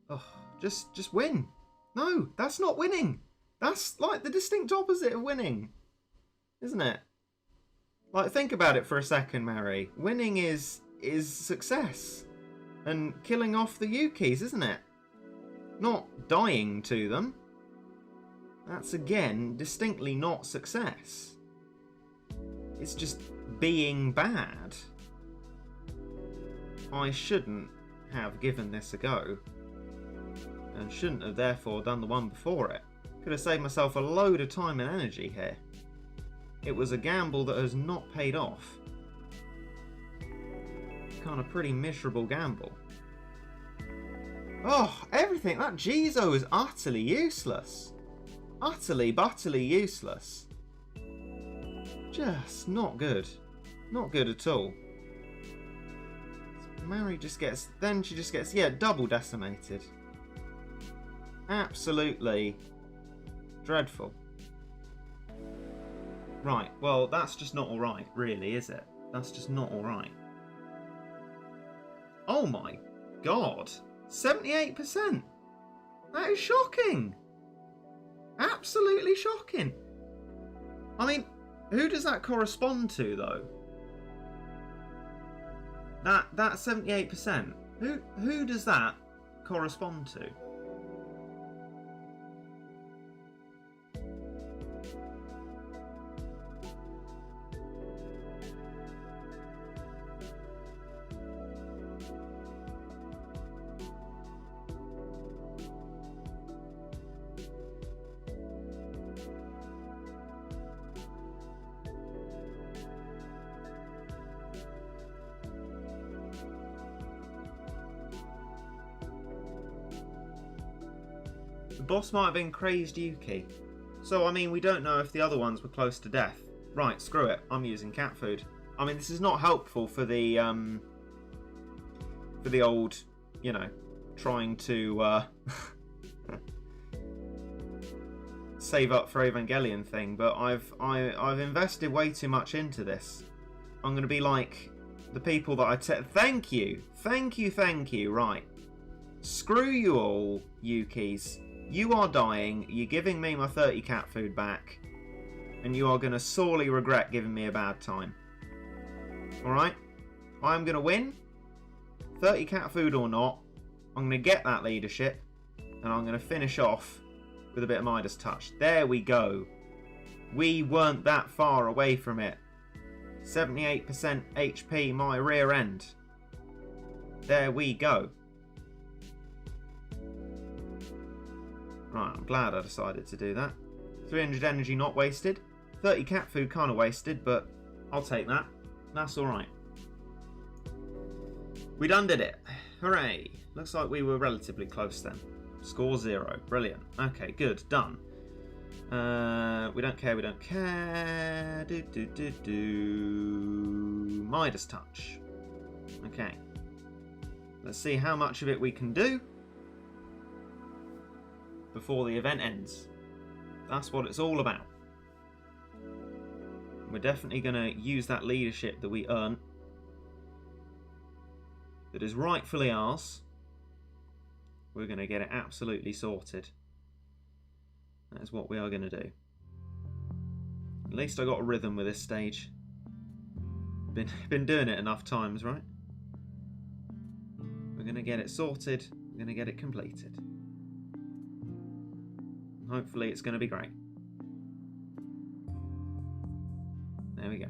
Oh, just win. No, that's not winning. That's like the distinct opposite of winning, isn't it? Like, think about it for a second, Mary. Winning is success and killing off the Yukis, isn't it? Not dying to them. That's again distinctly not success. It's just being bad. I shouldn't have given this a go, and shouldn't have therefore done the one before it. Could have saved myself a load of time and energy here. It was a gamble that has not paid off. Kind of pretty miserable gamble. Oh, everything! That Jizo is utterly useless. Utterly, butterly useless. Just not good. Not good at all. Mary just gets... Then she just gets, yeah, double decimated. Absolutely dreadful. Right, well, that's just not alright, really, is it? That's just not alright. Oh my god! 78%! That is shocking! Absolutely shocking! I mean, who does that correspond to, though? That 78%? Who does that correspond to? The boss might have been Crazed Yuki. So, I mean, we don't know if the other ones were close to death. Right, screw it. I'm using cat food. I mean, this is not helpful for the old, you know, trying to save up for Evangelion thing, but I've invested way too much into this. I'm going to be like the people that thank you. Right. Screw you all, Yukis. You are dying, you're giving me my 30 cat food back, and you are going to sorely regret giving me a bad time. Alright? I'm going to win, 30 cat food or not. I'm going to get that leadership, and I'm going to finish off with a bit of Midas Touch. There we go. We weren't that far away from it. 78% HP, my rear end. There we go. Right, I'm glad I decided to do that. 300 energy not wasted. 30 cat food kind of wasted, but I'll take that. That's alright. We done did it. Hooray. Looks like we were relatively close then. Score 0. Brilliant. Okay, good. Done. We don't care, we don't care. Midas Touch. Okay. Let's see how much of it we can do before the event ends. That's what it's all about. We're definitely going to use that leadership that we earn, that is rightfully ours. We're going to get it absolutely sorted. That is what we are going to do. At least I got a rhythm with this stage. Been doing it enough times, right? We're going to get it sorted. We're going to get it completed. Hopefully it's going to be great. There we go.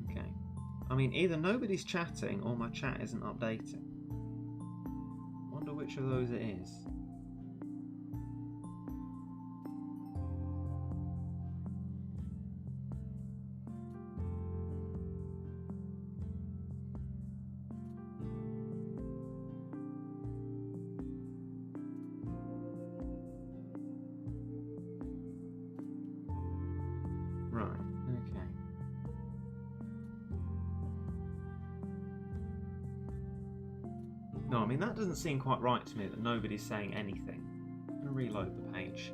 Okay. I mean, either nobody's chatting or my chat isn't updating. Wonder which of those it is. Right, okay. No, I mean, that doesn't seem quite right to me that nobody's saying anything. I'm going to reload the page.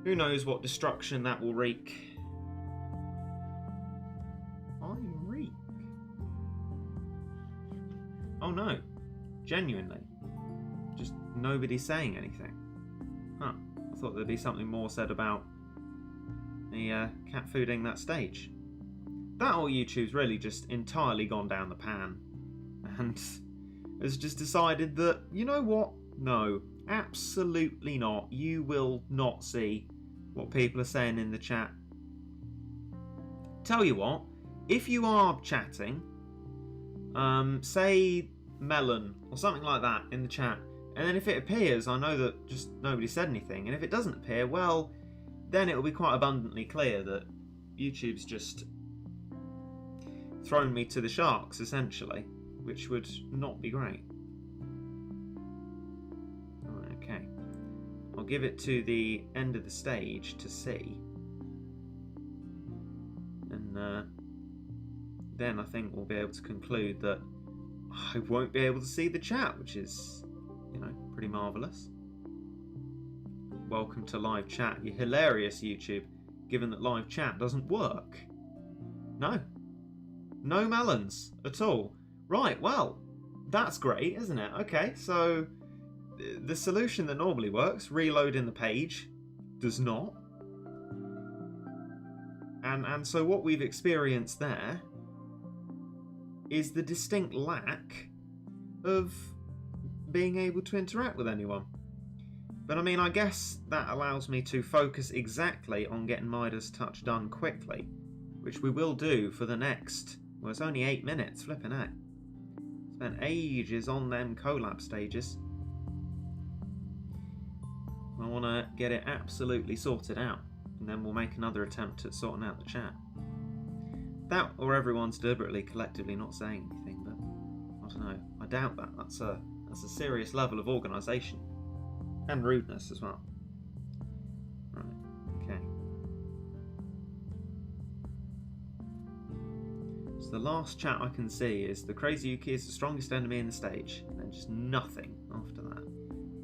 Who knows what destruction that will wreak. Wreak? Oh no. Genuinely. Just nobody saying anything. Huh. I thought there'd be something more said about the cat fooding that stage. That or YouTube's really just entirely gone down the pan and has just decided that, you know what? No, absolutely not. You will not see what people are saying in the chat. Tell you what, if you are chatting, say melon or something like that in the chat, and then if it appears, I know that just nobody said anything, and if it doesn't appear, well, then it will be quite abundantly clear that YouTube's just thrown me to the sharks, essentially, which would not be great. Right, okay. I'll give it to the end of the stage to see. And then I think we'll be able to conclude that I won't be able to see the chat, which is, you know, pretty marvellous. Welcome to live chat. You're hilarious, YouTube, given that live chat doesn't work. No. No melons at all. Right, well, that's great, isn't it? Okay, so the solution that normally works, reloading the page, does not. And so what we've experienced there is the distinct lack of being able to interact with anyone. But I mean, I guess that allows me to focus exactly on getting Midas Touch done quickly, which we will do for the next, well, it's only 8 minutes, flipping heck. Spent ages on them collab stages. I want to get it absolutely sorted out, and then we'll make another attempt at sorting out the chat. That, or everyone's deliberately, collectively not saying anything, but I don't know. I doubt that. That's a serious level of organisation. And rudeness as well. Right, okay. So the last chat I can see is the Crazy Yuki is the strongest enemy in the stage. And then just nothing after that.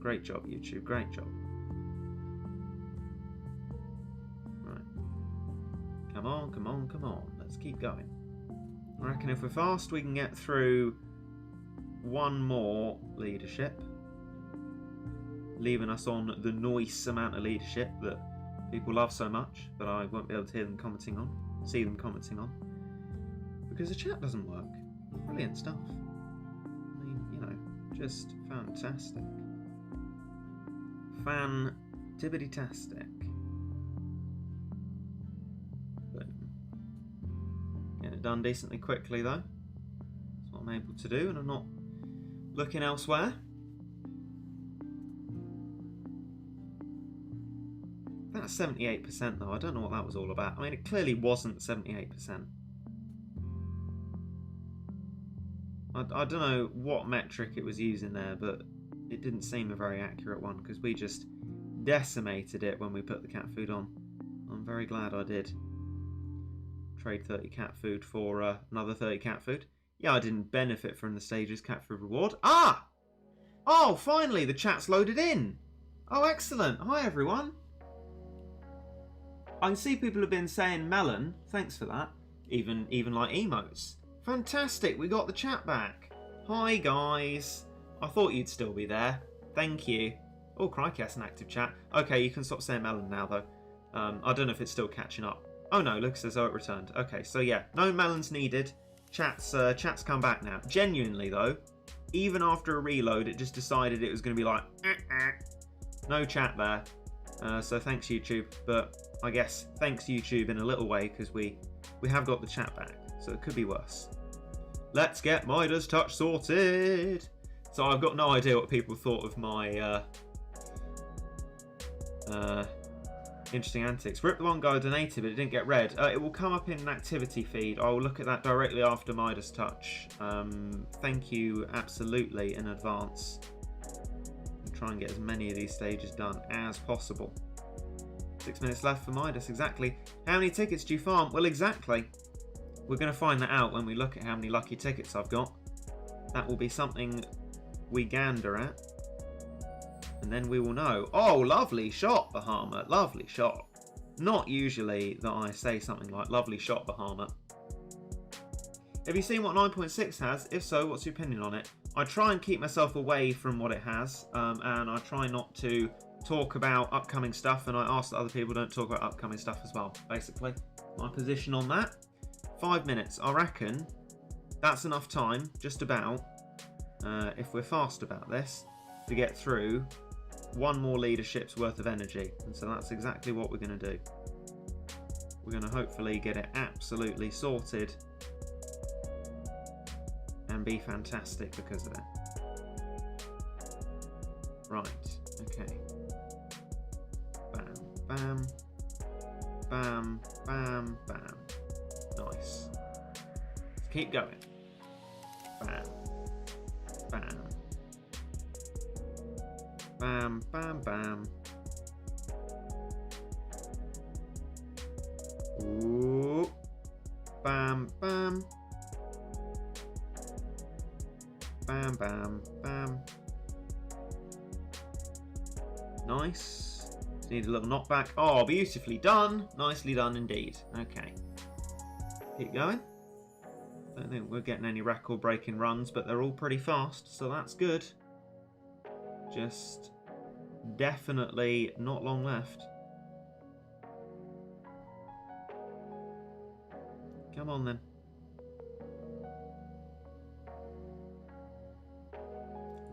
Great job, YouTube. Great job. Right. Come on, come on, come on. Let's keep going. I reckon if we're fast, we can get through one more leadership, leaving us on the nice amount of leadership that people love so much, but I won't be able to hear them commenting on, see them commenting on, because the chat doesn't work. Brilliant stuff. I mean, you know, just fantastic. Fan-tibbity-tastic. Getting it done decently quickly though. That's what I'm able to do, and I'm not looking elsewhere. That's 78% though. I don't know what that was all about. I mean, it clearly wasn't 78%. I don't know what metric it was using there, but it didn't seem a very accurate one because we just decimated it when we put the cat food on. I'm very glad I did. Trade 30 cat food for another 30 cat food. Yeah, I didn't benefit from the stage's cat food reward. Ah! Oh, finally the chat's loaded in. Oh, excellent. Hi, everyone. I can see people have been saying melon. Thanks for that. Even like emotes. Fantastic. We got the chat back. Hi, guys. I thought you'd still be there. Thank you. Oh, crikey, that's an active chat. Okay, you can stop saying melon now, though. I don't know if it's still catching up. Oh, no. Look, it says, oh, it returned. Okay, so yeah. No melons needed. Chat's come back now. Genuinely, though, even after a reload, it just decided it was going to be like, no chat there. So thanks YouTube, but I guess thanks YouTube in a little way because we have got the chat back, so it could be worse. Let's get Midas Touch sorted. So I've got no idea what people thought of my interesting antics. Rip the one guy donated, but it didn't get read. It will come up in an activity feed. I will look at that directly after Midas Touch. Thank you absolutely in advance. And try and get as many of these stages done as possible. 6 minutes left for Midas, exactly. How many tickets do you farm? Well, exactly. We're going to find that out when we look at how many lucky tickets I've got. That will be something we gander at. And then we will know. Oh, lovely shot, Bahamut. Lovely shot. Not usually that I say something like, lovely shot, Bahamut. Have you seen what 9.6 has? If so, what's your opinion on it? I try and keep myself away from what it has. And I try not to talk about upcoming stuff. And I ask that other people don't talk about upcoming stuff as well, basically. My position on that. 5 minutes. I reckon that's enough time, just about, if we're fast about this, to get through one more leadership's worth of energy. And so that's exactly what we're going to do. We're going to hopefully get it absolutely sorted and be fantastic because of it. Right, okay. Bam, bam, bam, bam, bam. Nice. Let's keep going. Bam, bam. Bam, bam, bam. Ooh. Bam, bam. Bam, bam, bam. Nice. Just need a little knockback. Oh, beautifully done. Nicely done indeed. Okay. Keep going. Don't think we're getting any record-breaking runs, but they're all pretty fast, so that's good. Just definitely not long left. Come on then.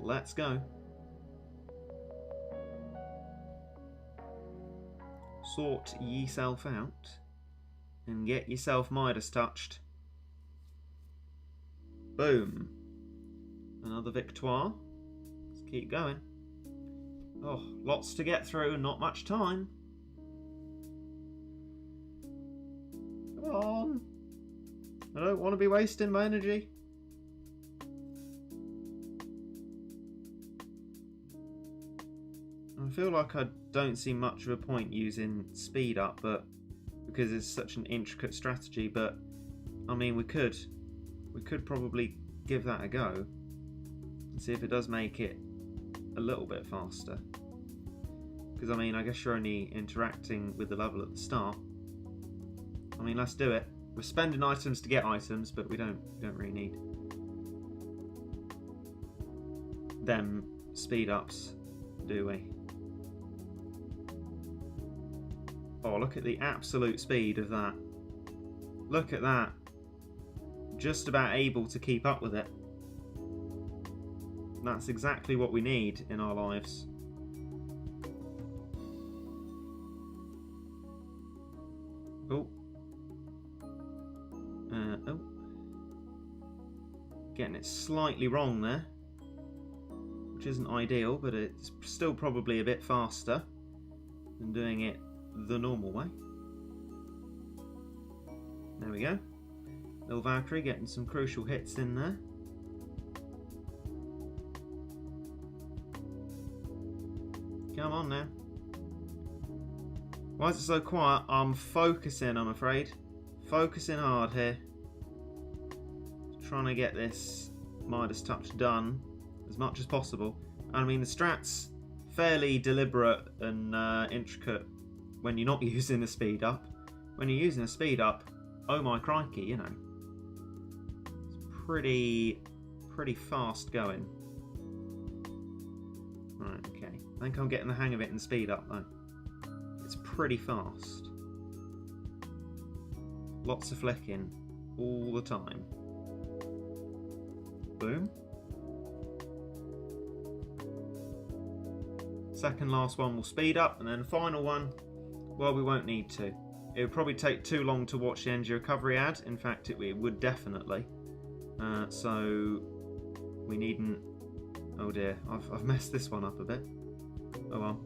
Let's go. Sort ye-self out and get yourself Midas touched. Boom. Another victoire. Let's keep going. Oh, lots to get through, not much time. Come on. I don't want to be wasting my energy. I feel like I don't see much of a point using speed up, but because it's such an intricate strategy, but I mean we could probably give that a go and see if it does make it a little bit faster. Because I mean, I guess you're only interacting with the level at the start. I mean, let's do it. We're spending items to get items, but we don't really need them speed ups, do we? Oh, look at the absolute speed of that. Look at that. Just about able to keep up with it. That's exactly what we need in our lives. Oh. Oh. Getting it slightly wrong there. Which isn't ideal, but it's still probably a bit faster than doing it the normal way. There we go. Little Valkyrie getting some crucial hits in there. Come on now. Why is it so quiet? I'm focusing, I'm afraid. Focusing hard here. Trying to get this Midas Touch done as much as possible. I mean, the strat's fairly deliberate and intricate when you're not using the speed up. When you're using a speed up, oh my crikey, you know. It's pretty fast going. Right, okay. I think I'm getting the hang of it in speed up though. It's pretty fast. Lots of flicking all the time. Boom. Second last one will speed up, and then the final one, well, we won't need to. It would probably take too long to watch the energy recovery ad. In fact, it would definitely. So we needn't. Oh dear, I've messed this one up a bit. Oh well.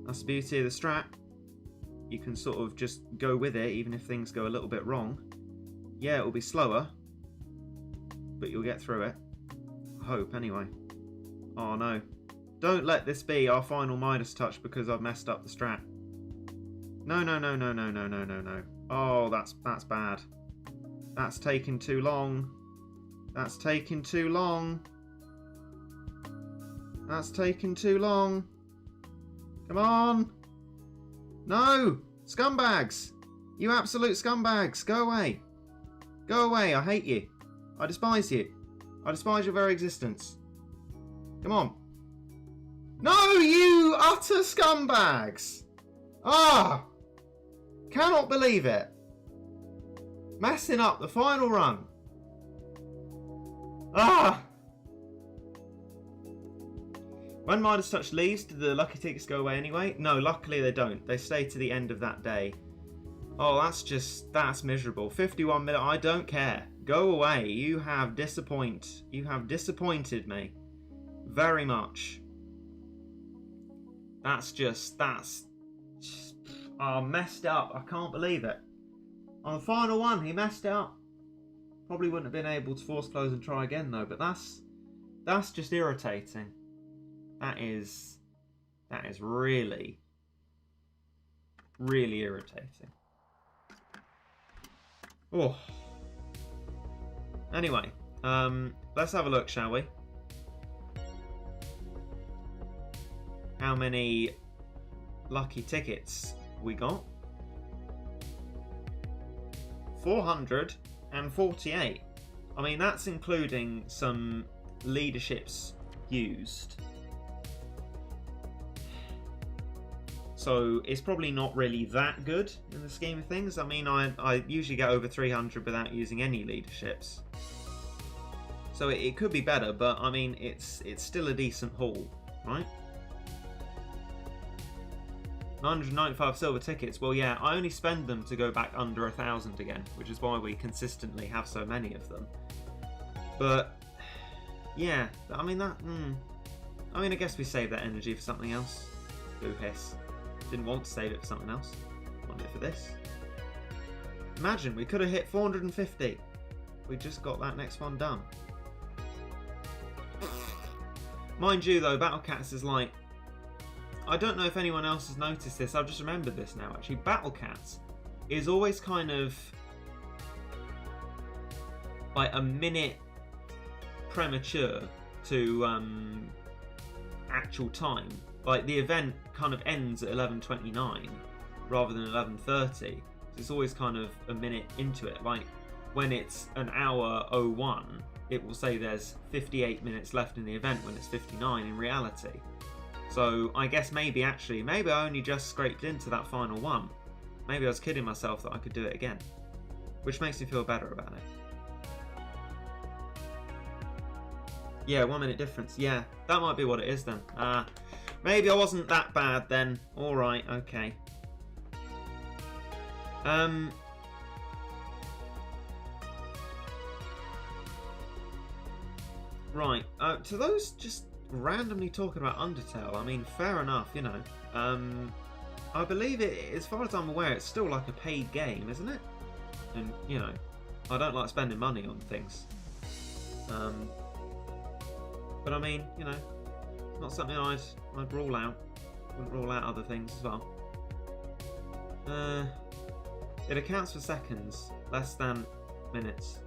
That's the beauty of the strat. You can sort of just go with it, even if things go a little bit wrong. Yeah, it will be slower, but you'll get through it. I hope, anyway. Oh no. Don't let this be our final Midas touch because I've messed up the strat. No, no, no, no, no, no, no, no, no. Oh, that's bad. That's taking too long. That's taking too long. That's taking too long. Come on. No! Scumbags! You absolute scumbags! Go away! Go away! I hate you. I despise you. I despise your very existence. Come on. No, you utter scumbags! Ah! Cannot believe it. Messing up the final run. Ah! When Midas Touch leaves, do the lucky tickets go away anyway? No, luckily they don't. They stay to the end of that day. Oh, that's miserable. 51 minutes, I don't care. Go away. You have disappointed me. Very much. That's just messed up. I can't believe it. On the final one, he messed it up. Probably wouldn't have been able to force close and try again though, but that's just irritating. That is really, really irritating. Oh. Anyway, let's have a look, shall we? How many lucky tickets we got? 448. I mean, that's including some leaderships used. So it's probably not really that good in the scheme of things. I mean, I usually get over 300 without using any leaderships. So it could be better, but I mean, it's still a decent haul, right? 995 silver tickets. Well, yeah, I only spend them to go back under 1,000 again, which is why we consistently have so many of them. But yeah, I mean I guess we save that energy for something else. Boo hiss. Didn't want to save it for something else. Wanted it for this. Imagine, we could have hit 450. We just got that next one done. Mind you though, Battle Cats is like... I don't know if anyone else has noticed this, I've just remembered this now actually. Battle Cats is always kind of like a minute premature to actual time. Like the event kind of ends at 11:29 rather than 11:30. It's always kind of a minute into it. Like when it's an hour 01, it will say there's 58 minutes left in the event when it's 59 in reality. So I guess maybe I only just scraped into that final one. Maybe I was kidding myself that I could do it again, which makes me feel better about it. Yeah, 1 minute difference. Yeah, that might be what it is then. Maybe I wasn't that bad then. Alright, okay. Right, to those just randomly talking about Undertale, I mean, fair enough, you know. I believe it, as far as I'm aware, it's still like a paid game, isn't it? And, you know, I don't like spending money on things. But I mean, you know, not something I'd rule out. Wouldn't rule out other things as well. It accounts for seconds, less than minutes.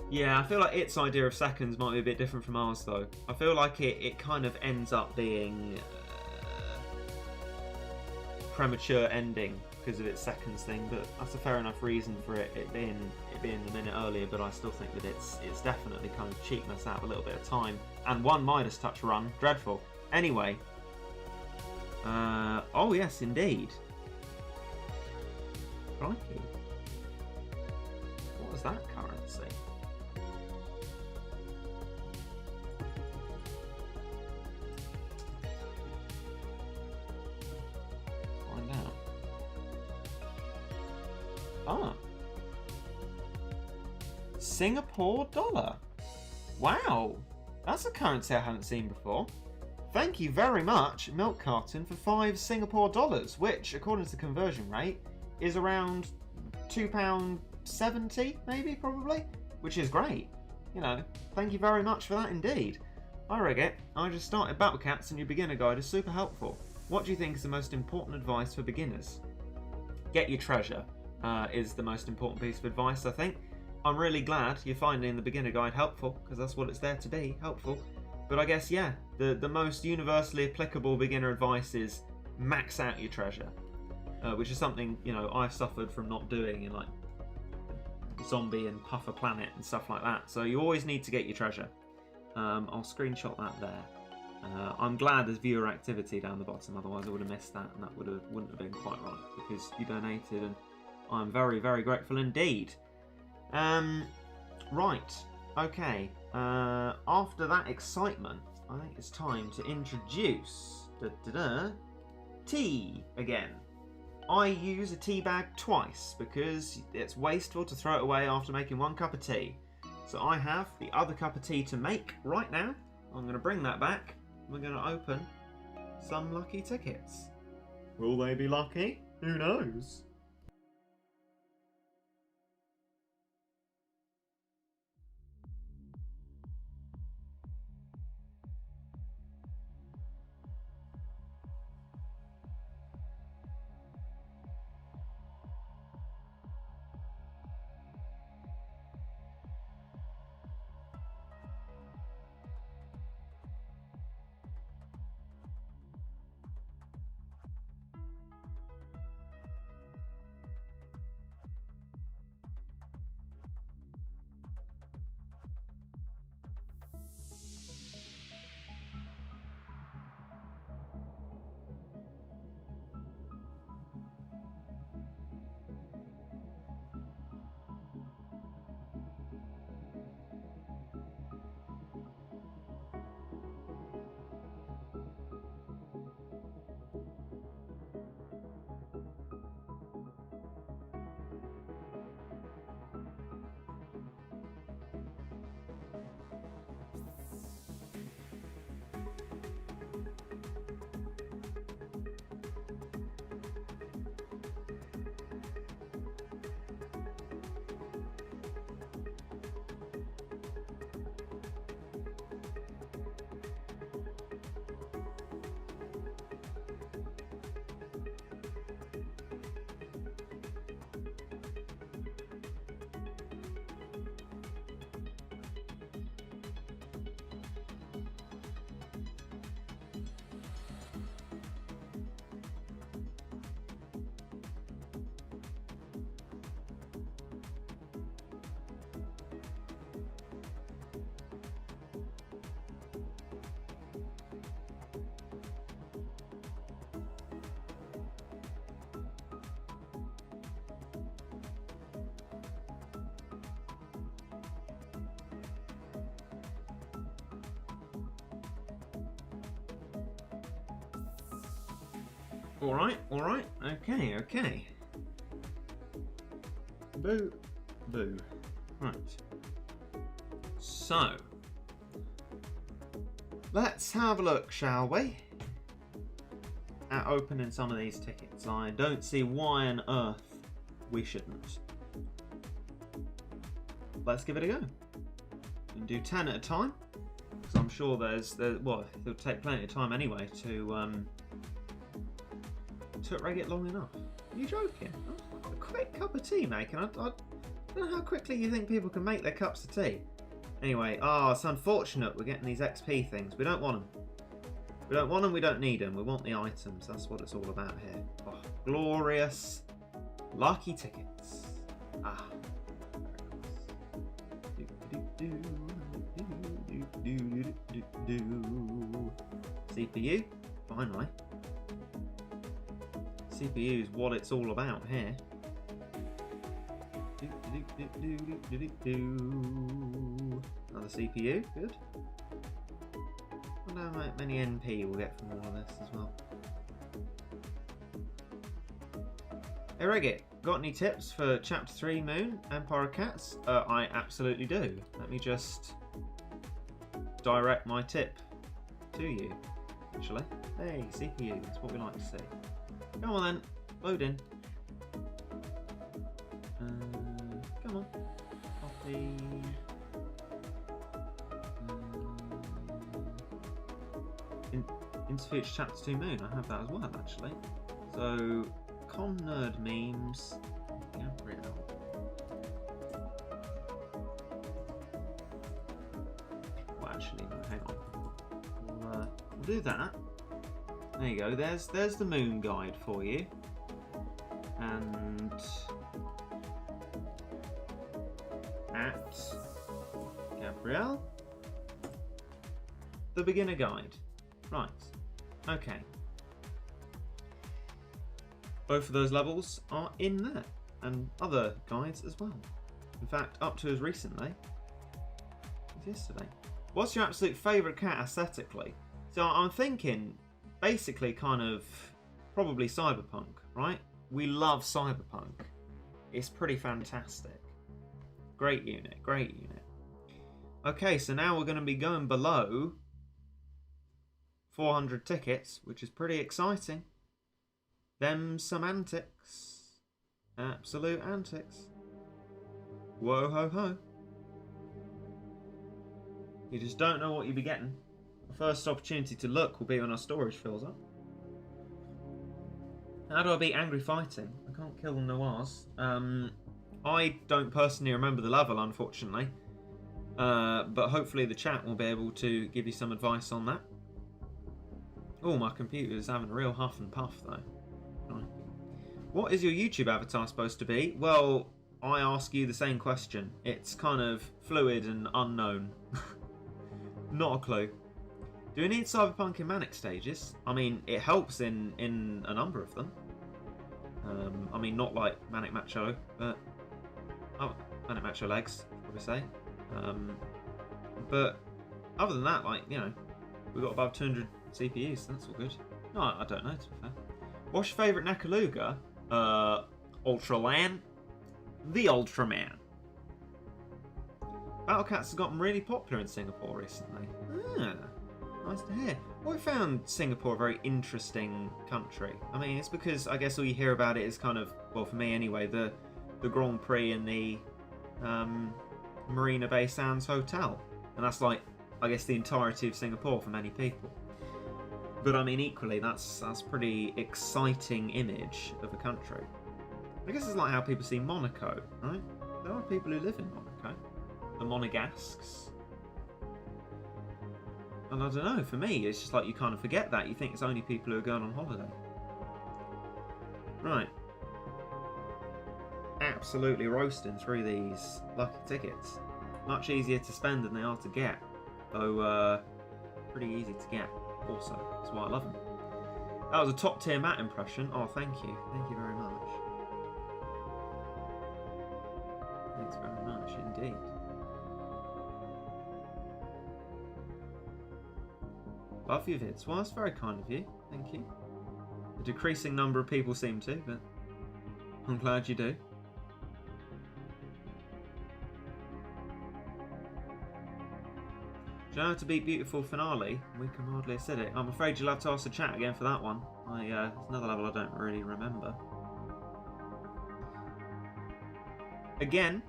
Yeah, I feel like its idea of seconds might be a bit different from ours though. I feel like it kind of ends up being premature ending because of its seconds thing, but that's a fair enough reason for it being the minute earlier, but I still think that it's definitely kind of cheating us out a little bit of time. And one Midas Touch run, dreadful. Anyway, oh yes, indeed. Crikey. What was that currency? Singapore dollar. Wow, that's a currency I haven't seen before. Thank you very much, Milk Carton, for 5 Singapore dollars, which, according to the conversion rate, is around £2.70, maybe, probably, which is great. You know, thank you very much for that indeed. I Regget, I just started Battle Cats and your beginner guide is super helpful. What do you think is the most important advice for beginners? Get your treasure is the most important piece of advice, I think. I'm really glad you're finding the beginner guide helpful, because that's what it's there to be, helpful. But I guess, yeah, the most universally applicable beginner advice is max out your treasure, which is something, you know, I've suffered from not doing in like Zombie and Puffer Planet and stuff like that. So you always need to get your treasure. I'll screenshot that there. I'm glad there's viewer activity down the bottom, otherwise I would have missed that, and that wouldn't have been quite right, because you donated, and I'm very, very grateful indeed. Right, okay. After that excitement, I think it's time to introduce tea again. I use a tea bag twice because it's wasteful to throw it away after making 1 cup of tea. So I have the other cup of tea to make right now. I'm going to bring that back. We're going to open some lucky tickets. Will they be lucky? Who knows? Alright, okay. Boo. Right. So, let's have a look, shall we? At opening some of these tickets. I don't see why on earth we shouldn't. Let's give it a go. We can do 10 at a time, because I'm sure well, it'll take plenty of time anyway to reg it long enough. Are you joking? A quick cup of tea making. I don't know how quickly you think people can make their cups of tea. Anyway, it's unfortunate we're getting these XP things. We don't want them. We don't want them, we don't need them. We want the items. That's what it's all about here. Oh, glorious. Lucky tickets. CPU, finally. CPU is what it's all about here. Another CPU, good. I wonder how many NP we'll get from all of this as well. Hey Regit, got any tips for Chapter 3 Moon, Empire of Cats? I absolutely do. Let me just direct my tip to you, actually. Hey, CPU, that's what we like to see. Come on then, load in. Come on. Copy. Interfeature Chapter 2 Moon, I have that as well, actually. So, Con Nerd Memes, Gabrielle. Well, actually, no, hang on. We'll do that. There you go, there's the Moon Guide for you. And at Gabrielle, the Beginner Guide. Right, okay. Both of those levels are in there, and other guides as well. In fact, up to as recently as yesterday. What's your absolute favourite cat aesthetically? So I'm thinking, basically kind of, probably Cyberpunk, right? We love Cyberpunk. It's pretty fantastic. Great unit, great unit. Okay, so now we're going to be going below 400 tickets, which is pretty exciting. Them some antics. Absolute antics. Whoa ho ho. You just don't know what you'll be getting. The first opportunity to look will be when our storage fills up. How do I beat angry fighting? I can't kill noirs. I don't personally remember the level, unfortunately. But hopefully the chat will be able to give you some advice on that. Oh, my computer's having a real huff and puff though. Right. What is your YouTube avatar supposed to be? Well, I ask you the same question. It's kind of fluid and unknown. Not a clue. Do we need Cyberpunk in Manic stages? I mean, it helps in a number of them. I mean, not like Manic Macho, but... Oh, Manic Macho legs, probably say. But other than that, like, you know, we've got above 200 CPUs, so that's all good. No, I don't know, to be fair. What's your favourite Nakaluga? Ultralan? The Ultraman. Battle Cats has gotten really popular in Singapore recently. Ah, nice to hear. Well, I found Singapore a very interesting country. I mean, it's because I guess all you hear about it is kind of, well, for me anyway, the Grand Prix and the Marina Bay Sands Hotel. And that's like, I guess, the entirety of Singapore for many people. But I mean, equally, that's a pretty exciting image of a country. I guess it's like how people see Monaco, right? There are people who live in Monaco. The Monegasques. And I don't know, for me, it's just like you kind of forget that. You think it's only people who are going on holiday. Right. Absolutely roasting through these lucky tickets. Much easier to spend than they are to get. Though, pretty easy to get. Also, that's why I love them. That was a top tier Matt impression. Oh, thank you. Thank you very much. Thanks very much indeed. Love your vids. Well, that's very kind of you. Thank you. A decreasing number of people seem to, but I'm glad you do. Do you know how to beat Beautiful Finale? We can hardly have said it. I'm afraid you'll have to ask the chat again for that one. It's another level I don't really remember. Again,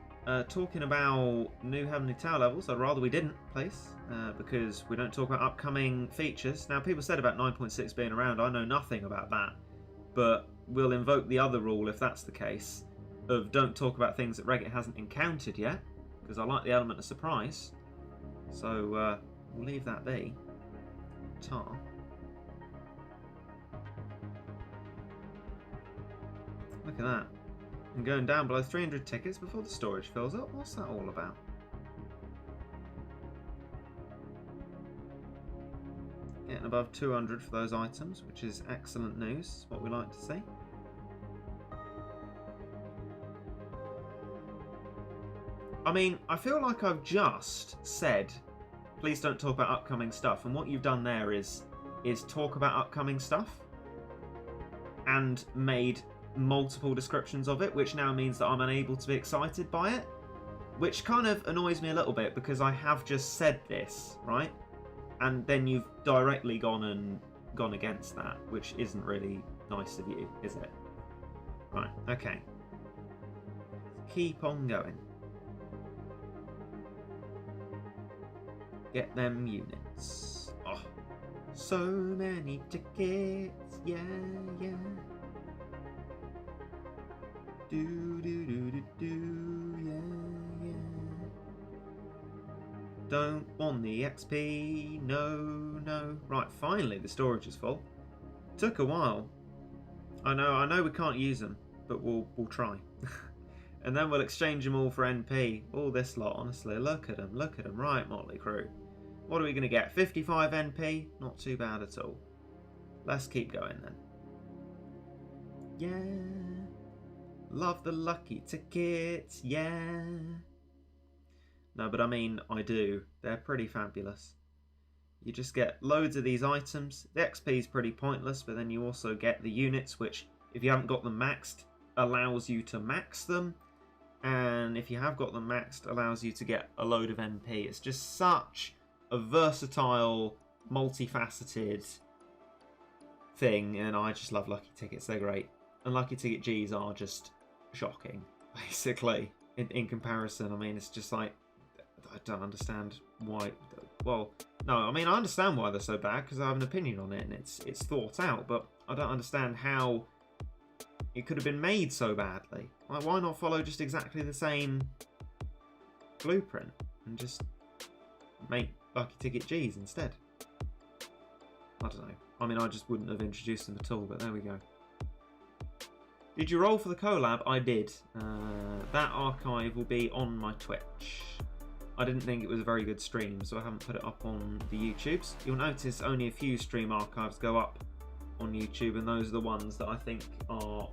talking about new Heavenly Tower levels, I'd rather we didn't, please, because we don't talk about upcoming features. Now, people said about 9.6 being around. I know nothing about that, but we'll invoke the other rule if that's the case, of don't talk about things that Reddit hasn't encountered yet, because I like the element of surprise. So, we'll leave that be. Tar. Look at that. I'm going down below 300 tickets before the storage fills up. What's that all about? Getting above 200 for those items, which is excellent news. What we like to see. I mean, I feel like I've just said, please don't talk about upcoming stuff. And what you've done there is talk about upcoming stuff and made multiple descriptions of it, which now means that I'm unable to be excited by it, which kind of annoys me a little bit because I have just said this, right? And then you've directly gone against that, which isn't really nice of you, is it? Right, okay. Keep on going. Get them units. Oh, so many tickets, yeah, yeah. Do, yeah, yeah. Don't want the XP, no. Right, finally the storage is full. Took a while. I know we can't use them, but we'll try. And then we'll exchange them all for NP. All this lot, honestly, look at them. Right, Motley Crew. What are we going to get? 55 NP? Not too bad at all. Let's keep going then. Yeah. Love the lucky tickets, yeah. No, but I mean, I do. They're pretty fabulous. You just get loads of these items. The XP is pretty pointless, but then you also get the units, which, if you haven't got them maxed, allows you to max them. And if you have got them maxed, allows you to get a load of NP. It's just such a versatile, multifaceted thing, and I just love lucky tickets. They're great. And lucky ticket Gs are just shocking, basically, in comparison. I mean, it's just like, I don't understand why. Well, no, I mean, I understand why they're so bad because I have an opinion on it and it's thought out, but I don't understand how it could have been made so badly. Like, why not follow just exactly the same blueprint and just make lucky ticket Gs instead? I don't know. I mean, I just wouldn't have introduced them at all, but there we go. Did you roll for the collab? I did. That archive will be on my Twitch. I didn't think it was a very good stream, so I haven't put it up on the YouTubes. You'll notice only a few stream archives go up on YouTube, and those are the ones that I think are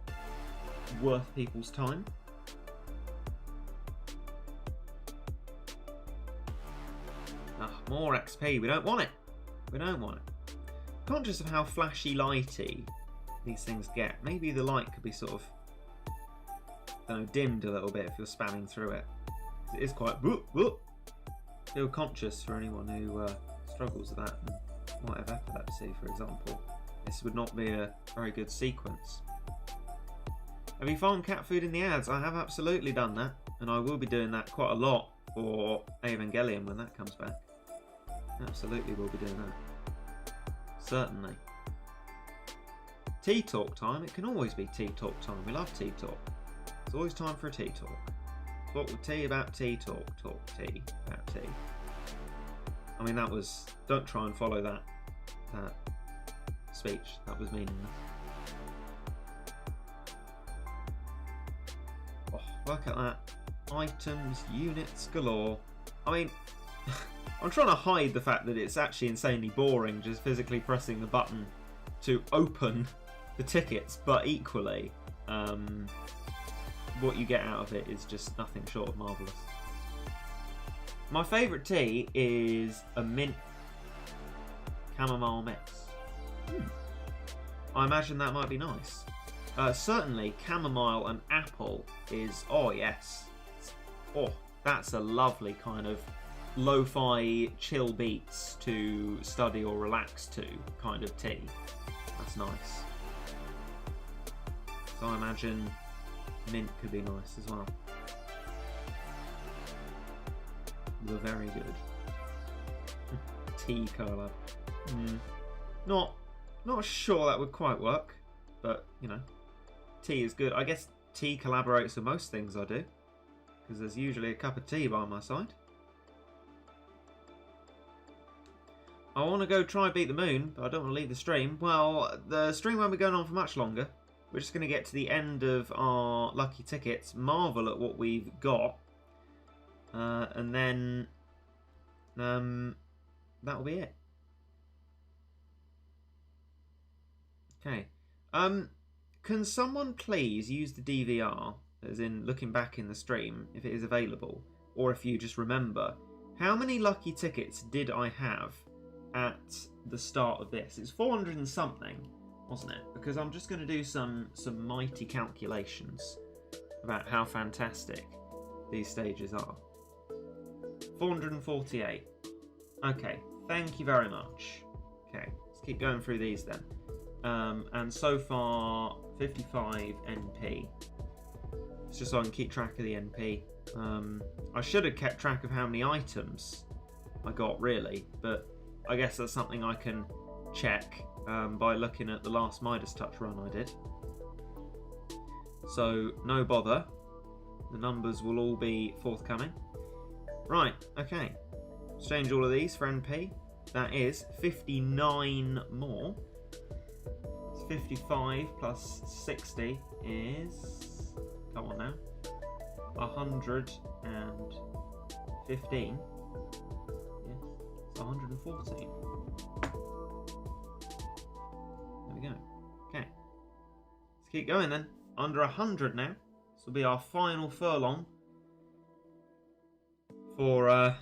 worth people's time. More XP. We don't want it. We don't want it. Conscious of how flashy lighty these things get. Maybe the light could be sort of, I don't know, dimmed a little bit if you're spamming through it. It is quite feel conscious for anyone who struggles with that and might have epilepsy, for example. This would not be a very good sequence. Have you farmed cat food in the ads? I have absolutely done that, and I will be doing that quite a lot for Evangelion when that comes back. Absolutely will be doing that. Certainly. Tea talk time. It can always be tea talk time. We love tea talk. It's always time for a tea talk. Talk with tea about tea talk. Talk tea about tea. I mean, that was... Don't try and follow that speech. That was meaningless. Oh, look at that. Items, units galore. I mean... I'm trying to hide the fact that it's actually insanely boring just physically pressing the button to open the tickets, but equally what you get out of it is just nothing short of marvellous. My favourite tea is a mint chamomile mix. I imagine that might be nice. Certainly chamomile and apple is, oh yes, oh, that's a lovely kind of lo-fi chill beats to study or relax to kind of tea. That's nice. So I imagine mint could be nice as well. They're very good. Tea collab. Not sure that would quite work, but you know, tea is good. I guess tea collaborates with most things I do, because there's usually a cup of tea by my side. I want to go try beat the moon, but I don't want to leave the stream. Well, the stream won't be going on for much longer. We're just going to get to the end of our lucky tickets, marvel at what we've got, and then that'll be it. Okay. Can someone please use the DVR, as in looking back in the stream, if it is available, or if you just remember, how many lucky tickets did I have at the start of this? It's 400 and something, wasn't it? Because I'm just going to do some mighty calculations about how fantastic these stages are. 448. Okay, thank you very much. Okay, let's keep going through these then. And so far, 55 NP. It's just so I can keep track of the NP. I should have kept track of how many items I got, really, but I guess that's something I can check by looking at the last Midas Touch run I did. So, no bother. The numbers will all be forthcoming. Right, okay. Exchange all of these for NP. That is 59 more. 55 plus 60 is, come on now, 115. Yes, it's 114. There we go. Okay, let's keep going then. Under 100 now. This will be our final furlong for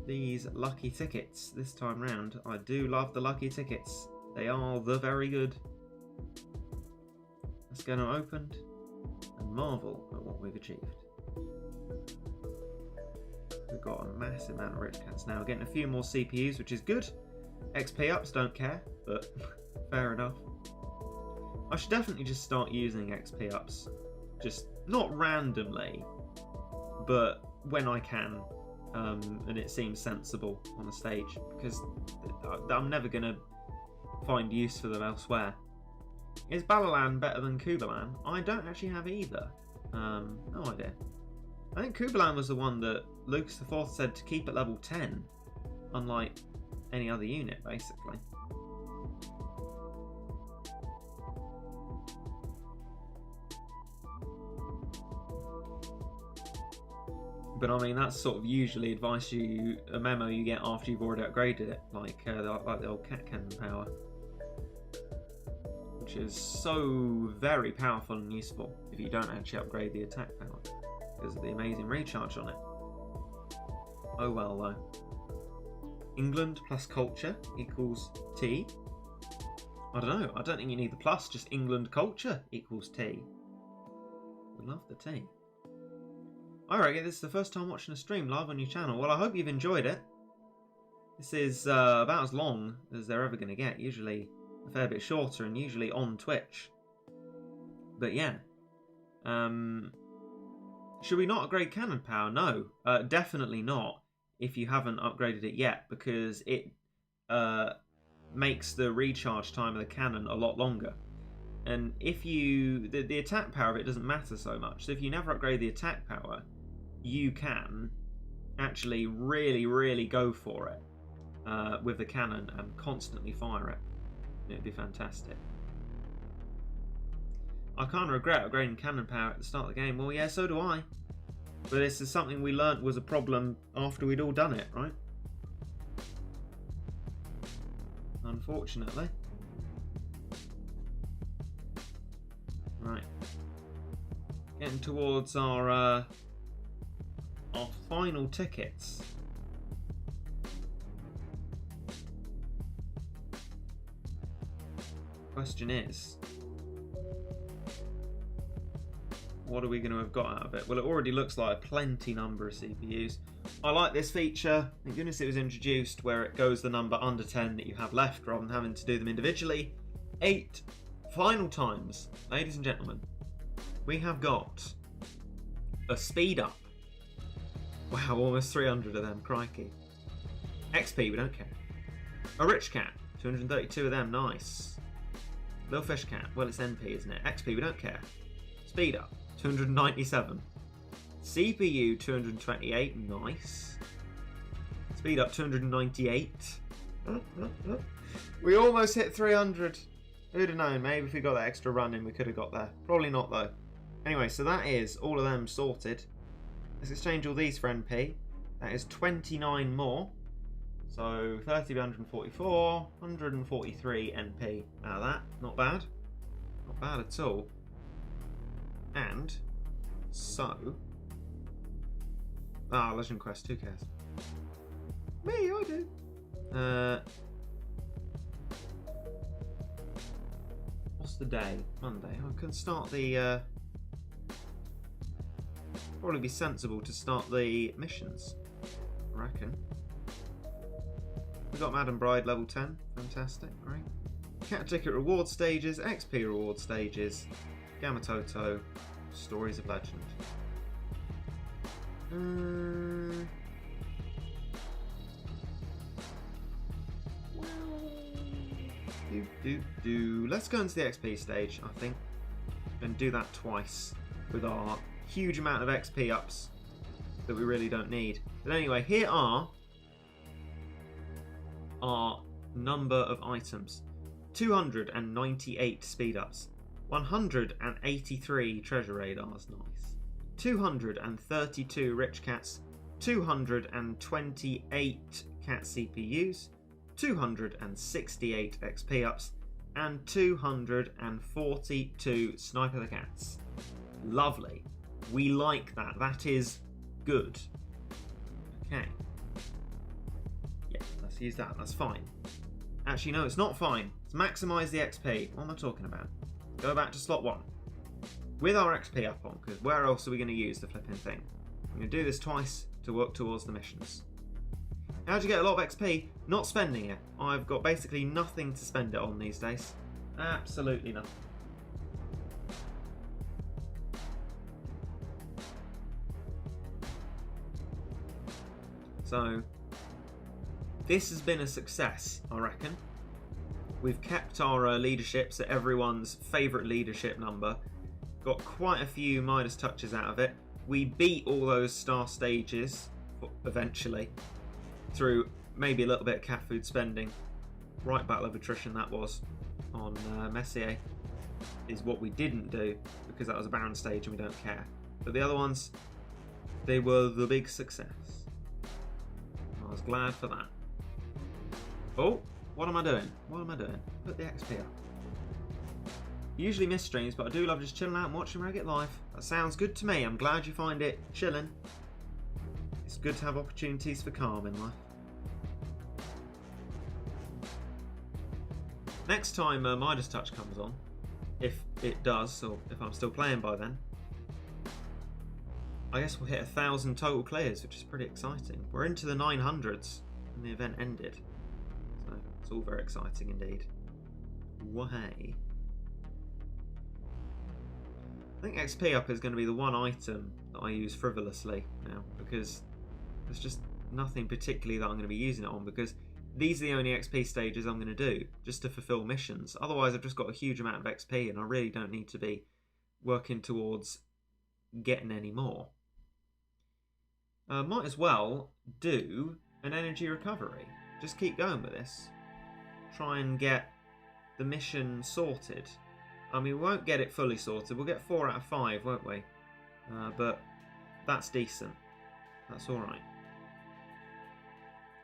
these lucky tickets this time round. I do love the lucky tickets. They are the very good. Let's get them opened and marvel at what we've achieved. We've got a massive amount of rich cats now. We're getting a few more CPUs, which is good. XP ups, don't care, but fair enough. I should definitely just start using XP ups. Just not randomly, but when I can. And it seems sensible on a stage, because I'm never going to find use for them elsewhere. Is Balalan better than Kubalan? I don't actually have either. No idea. I think Kubalan was the one that Lucas IV said to keep at level 10, unlike any other unit, basically. But I mean, that's sort of usually advice a memo you get after you've already upgraded it, like the old cat cannon power, which is so very powerful and useful if you don't actually upgrade the attack power, because of the amazing recharge on it. Oh well though. England plus culture equals T. I don't know. I don't think you need the plus. Just England culture equals T. We love the T. I reckon this is the first time watching a stream live on your channel. Well, I hope you've enjoyed it. This is about as long as they're ever going to get. Usually a fair bit shorter and usually on Twitch. But yeah. Should we not upgrade cannon power? No, definitely not if you haven't upgraded it yet, because it makes the recharge time of the cannon a lot longer. And if you... The attack power of it doesn't matter so much. So if you never upgrade the attack power, you can actually really go for it with the cannon and constantly fire it. It'd be fantastic. I can't regret upgrading cannon power at the start of the game. Well, yeah, so do I. But this is something we learnt was a problem after we'd all done it, right? Unfortunately. Right. Getting towards our final tickets. Question is, what are we going to have got out of it? Well, it already looks like a plenty number of CPUs. I like this feature. Thank goodness it was introduced, where it goes the number under 10 that you have left rather than having to do them individually. 8 final times, ladies and gentlemen. We have got a speed up. Wow, almost 300 of them, crikey. XP, we don't care. A rich cat, 232 of them, nice. Little fish cat, well it's NP, isn't it? XP, we don't care. Speed up, 297. CPU, 228, nice. Speed up, 298. We almost hit 300. Who'd have known? Maybe if we got that extra run in, we could have got there. Probably not though. Anyway, so that is all of them sorted. Let's exchange all these for NP. That is 29 more. So 30 by 144, 143 NP out of that. Not bad. Not bad at all. And so... Legend Quest, who cares? Me, I do. the day? Monday. I can start the... probably be sensible to start the missions, I reckon. We got Madam Bride level 10. Fantastic, great. Cat Ticket reward stages, XP reward stages, Gamatoto, Stories of Legend. Let's go into the XP stage, I think, and do that twice with our huge amount of XP ups that we really don't need. But anyway, here are our number of items. 298 speed ups, 183 treasure radars, nice. 232 rich cats, 228 cat CPUs, 268 XP ups, and 242 Sniper the Cats. Lovely. We like that. That is good. Okay. Yeah, let's use that. That's fine. Actually, no, it's not fine. Let's maximise the XP. What am I talking about? Go back to slot 1. With our XP up on, because where else are we going to use the flipping thing? I'm going to do this twice to work towards the missions. How do you get a lot of XP? Not spending it. I've got basically nothing to spend it on these days. Absolutely nothing. So, this has been a success, I reckon. We've kept our leaderships at everyone's favourite leadership number. Got quite a few Midas touches out of it. We beat all those star stages, eventually, through maybe a little bit of cat food spending. Right battle of attrition that was on Messier is what we didn't do, because that was a Baron stage and we don't care. But the other ones, they were the big success. I was glad for that. Oh, what am I doing? What am I doing? Put the XP up. Usually miss streams, but I do love just chilling out and watching where I get live. That sounds good to me. I'm glad you find it chilling. It's good to have opportunities for calm in life. Next time Midas Touch comes on, if it does, or if I'm still playing by then, I guess we'll hit 1,000 total clears, which is pretty exciting. We're into the 900s and the event ended. So it's all very exciting indeed. Wahey. I think XP up is going to be the one item that I use frivolously now, because there's just nothing particularly that I'm going to be using it on, because these are the only XP stages I'm going to do, just to fulfill missions. Otherwise I've just got a huge amount of XP and I really don't need to be working towards getting any more. Might as well do an energy recovery. Just keep going with this. Try and get the mission sorted. I mean, we won't get it fully sorted. We'll get 4 out of 5, won't we? But that's decent. That's alright.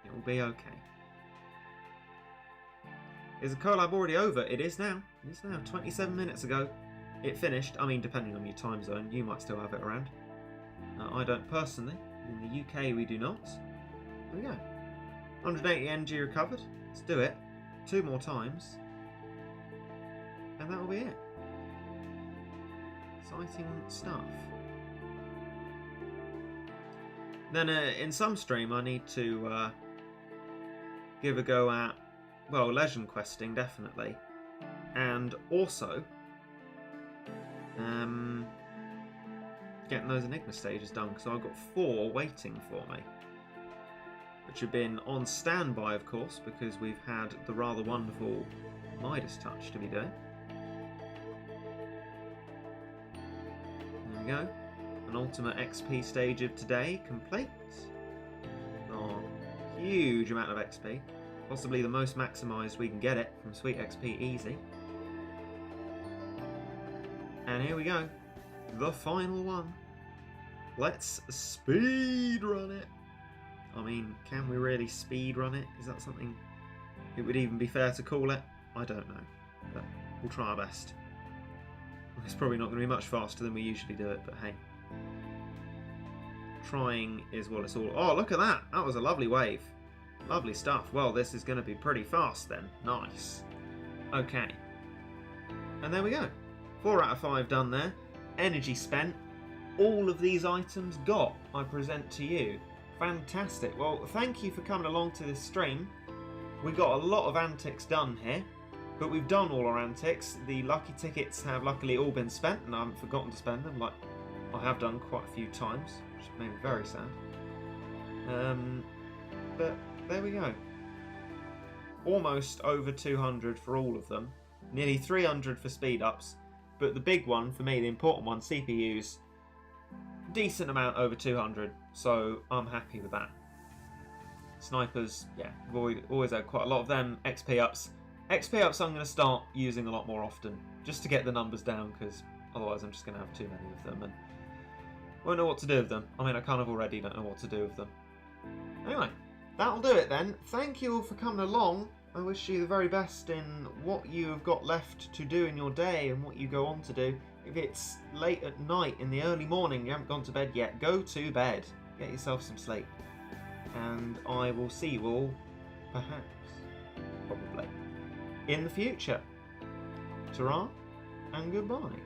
It will be okay. Is the collab already over? It is now. It is now. 27 minutes ago it finished. I mean, depending on your time zone, you might still have it around. I don't personally. In the UK we do not. There we go. 180 energy recovered. Let's do it. 2 more times. And that will be it. Exciting stuff. Then in some stream I need to give a go at, well, legend questing, definitely. And also getting those Enigma stages done, because I've got 4 waiting for me. Which have been on standby, of course, because we've had the rather wonderful Midas Touch to be doing. There we go. An ultimate XP stage of today complete. Oh, huge amount of XP. Possibly the most maximised we can get it from Sweet XP Easy. And here we go. The final one. Let's speed run it. I mean, can we really speed run it? Is that something it would even be fair to call it? I don't know. But we'll try our best. It's probably not going to be much faster than we usually do it, but hey. Trying is what it's all... Oh, look at that! That was a lovely wave. Lovely stuff. Well, this is going to be pretty fast then. Nice. Okay. And there we go. 4 out of 5 done there. Energy spent. All of these items got, I present to you. Fantastic. Well, thank you for coming along to this stream. We got a lot of antics done here, but we've done all our antics. The lucky tickets have luckily all been spent, and I haven't forgotten to spend them, like I have done quite a few times, which made me very sad. But there we go. Almost over 200 for all of them. Nearly 300 for speed ups. But the big one, for me, the important one, CPUs, decent amount over 200. So I'm happy with that. Snipers, yeah, we've always had quite a lot of them. XP ups. XP ups I'm going to start using a lot more often. Just to get the numbers down, because otherwise I'm just going to have too many of them. And won't know what to do with them. I mean, I kind of already don't know what to do with them. Anyway, that'll do it then. Thank you all for coming along. I wish you the very best in what you have got left to do in your day and what you go on to do. If it's late at night, in the early morning, you haven't gone to bed yet, go to bed. Get yourself some sleep. And I will see you all, perhaps, probably, in the future. Ta-ra and goodbye.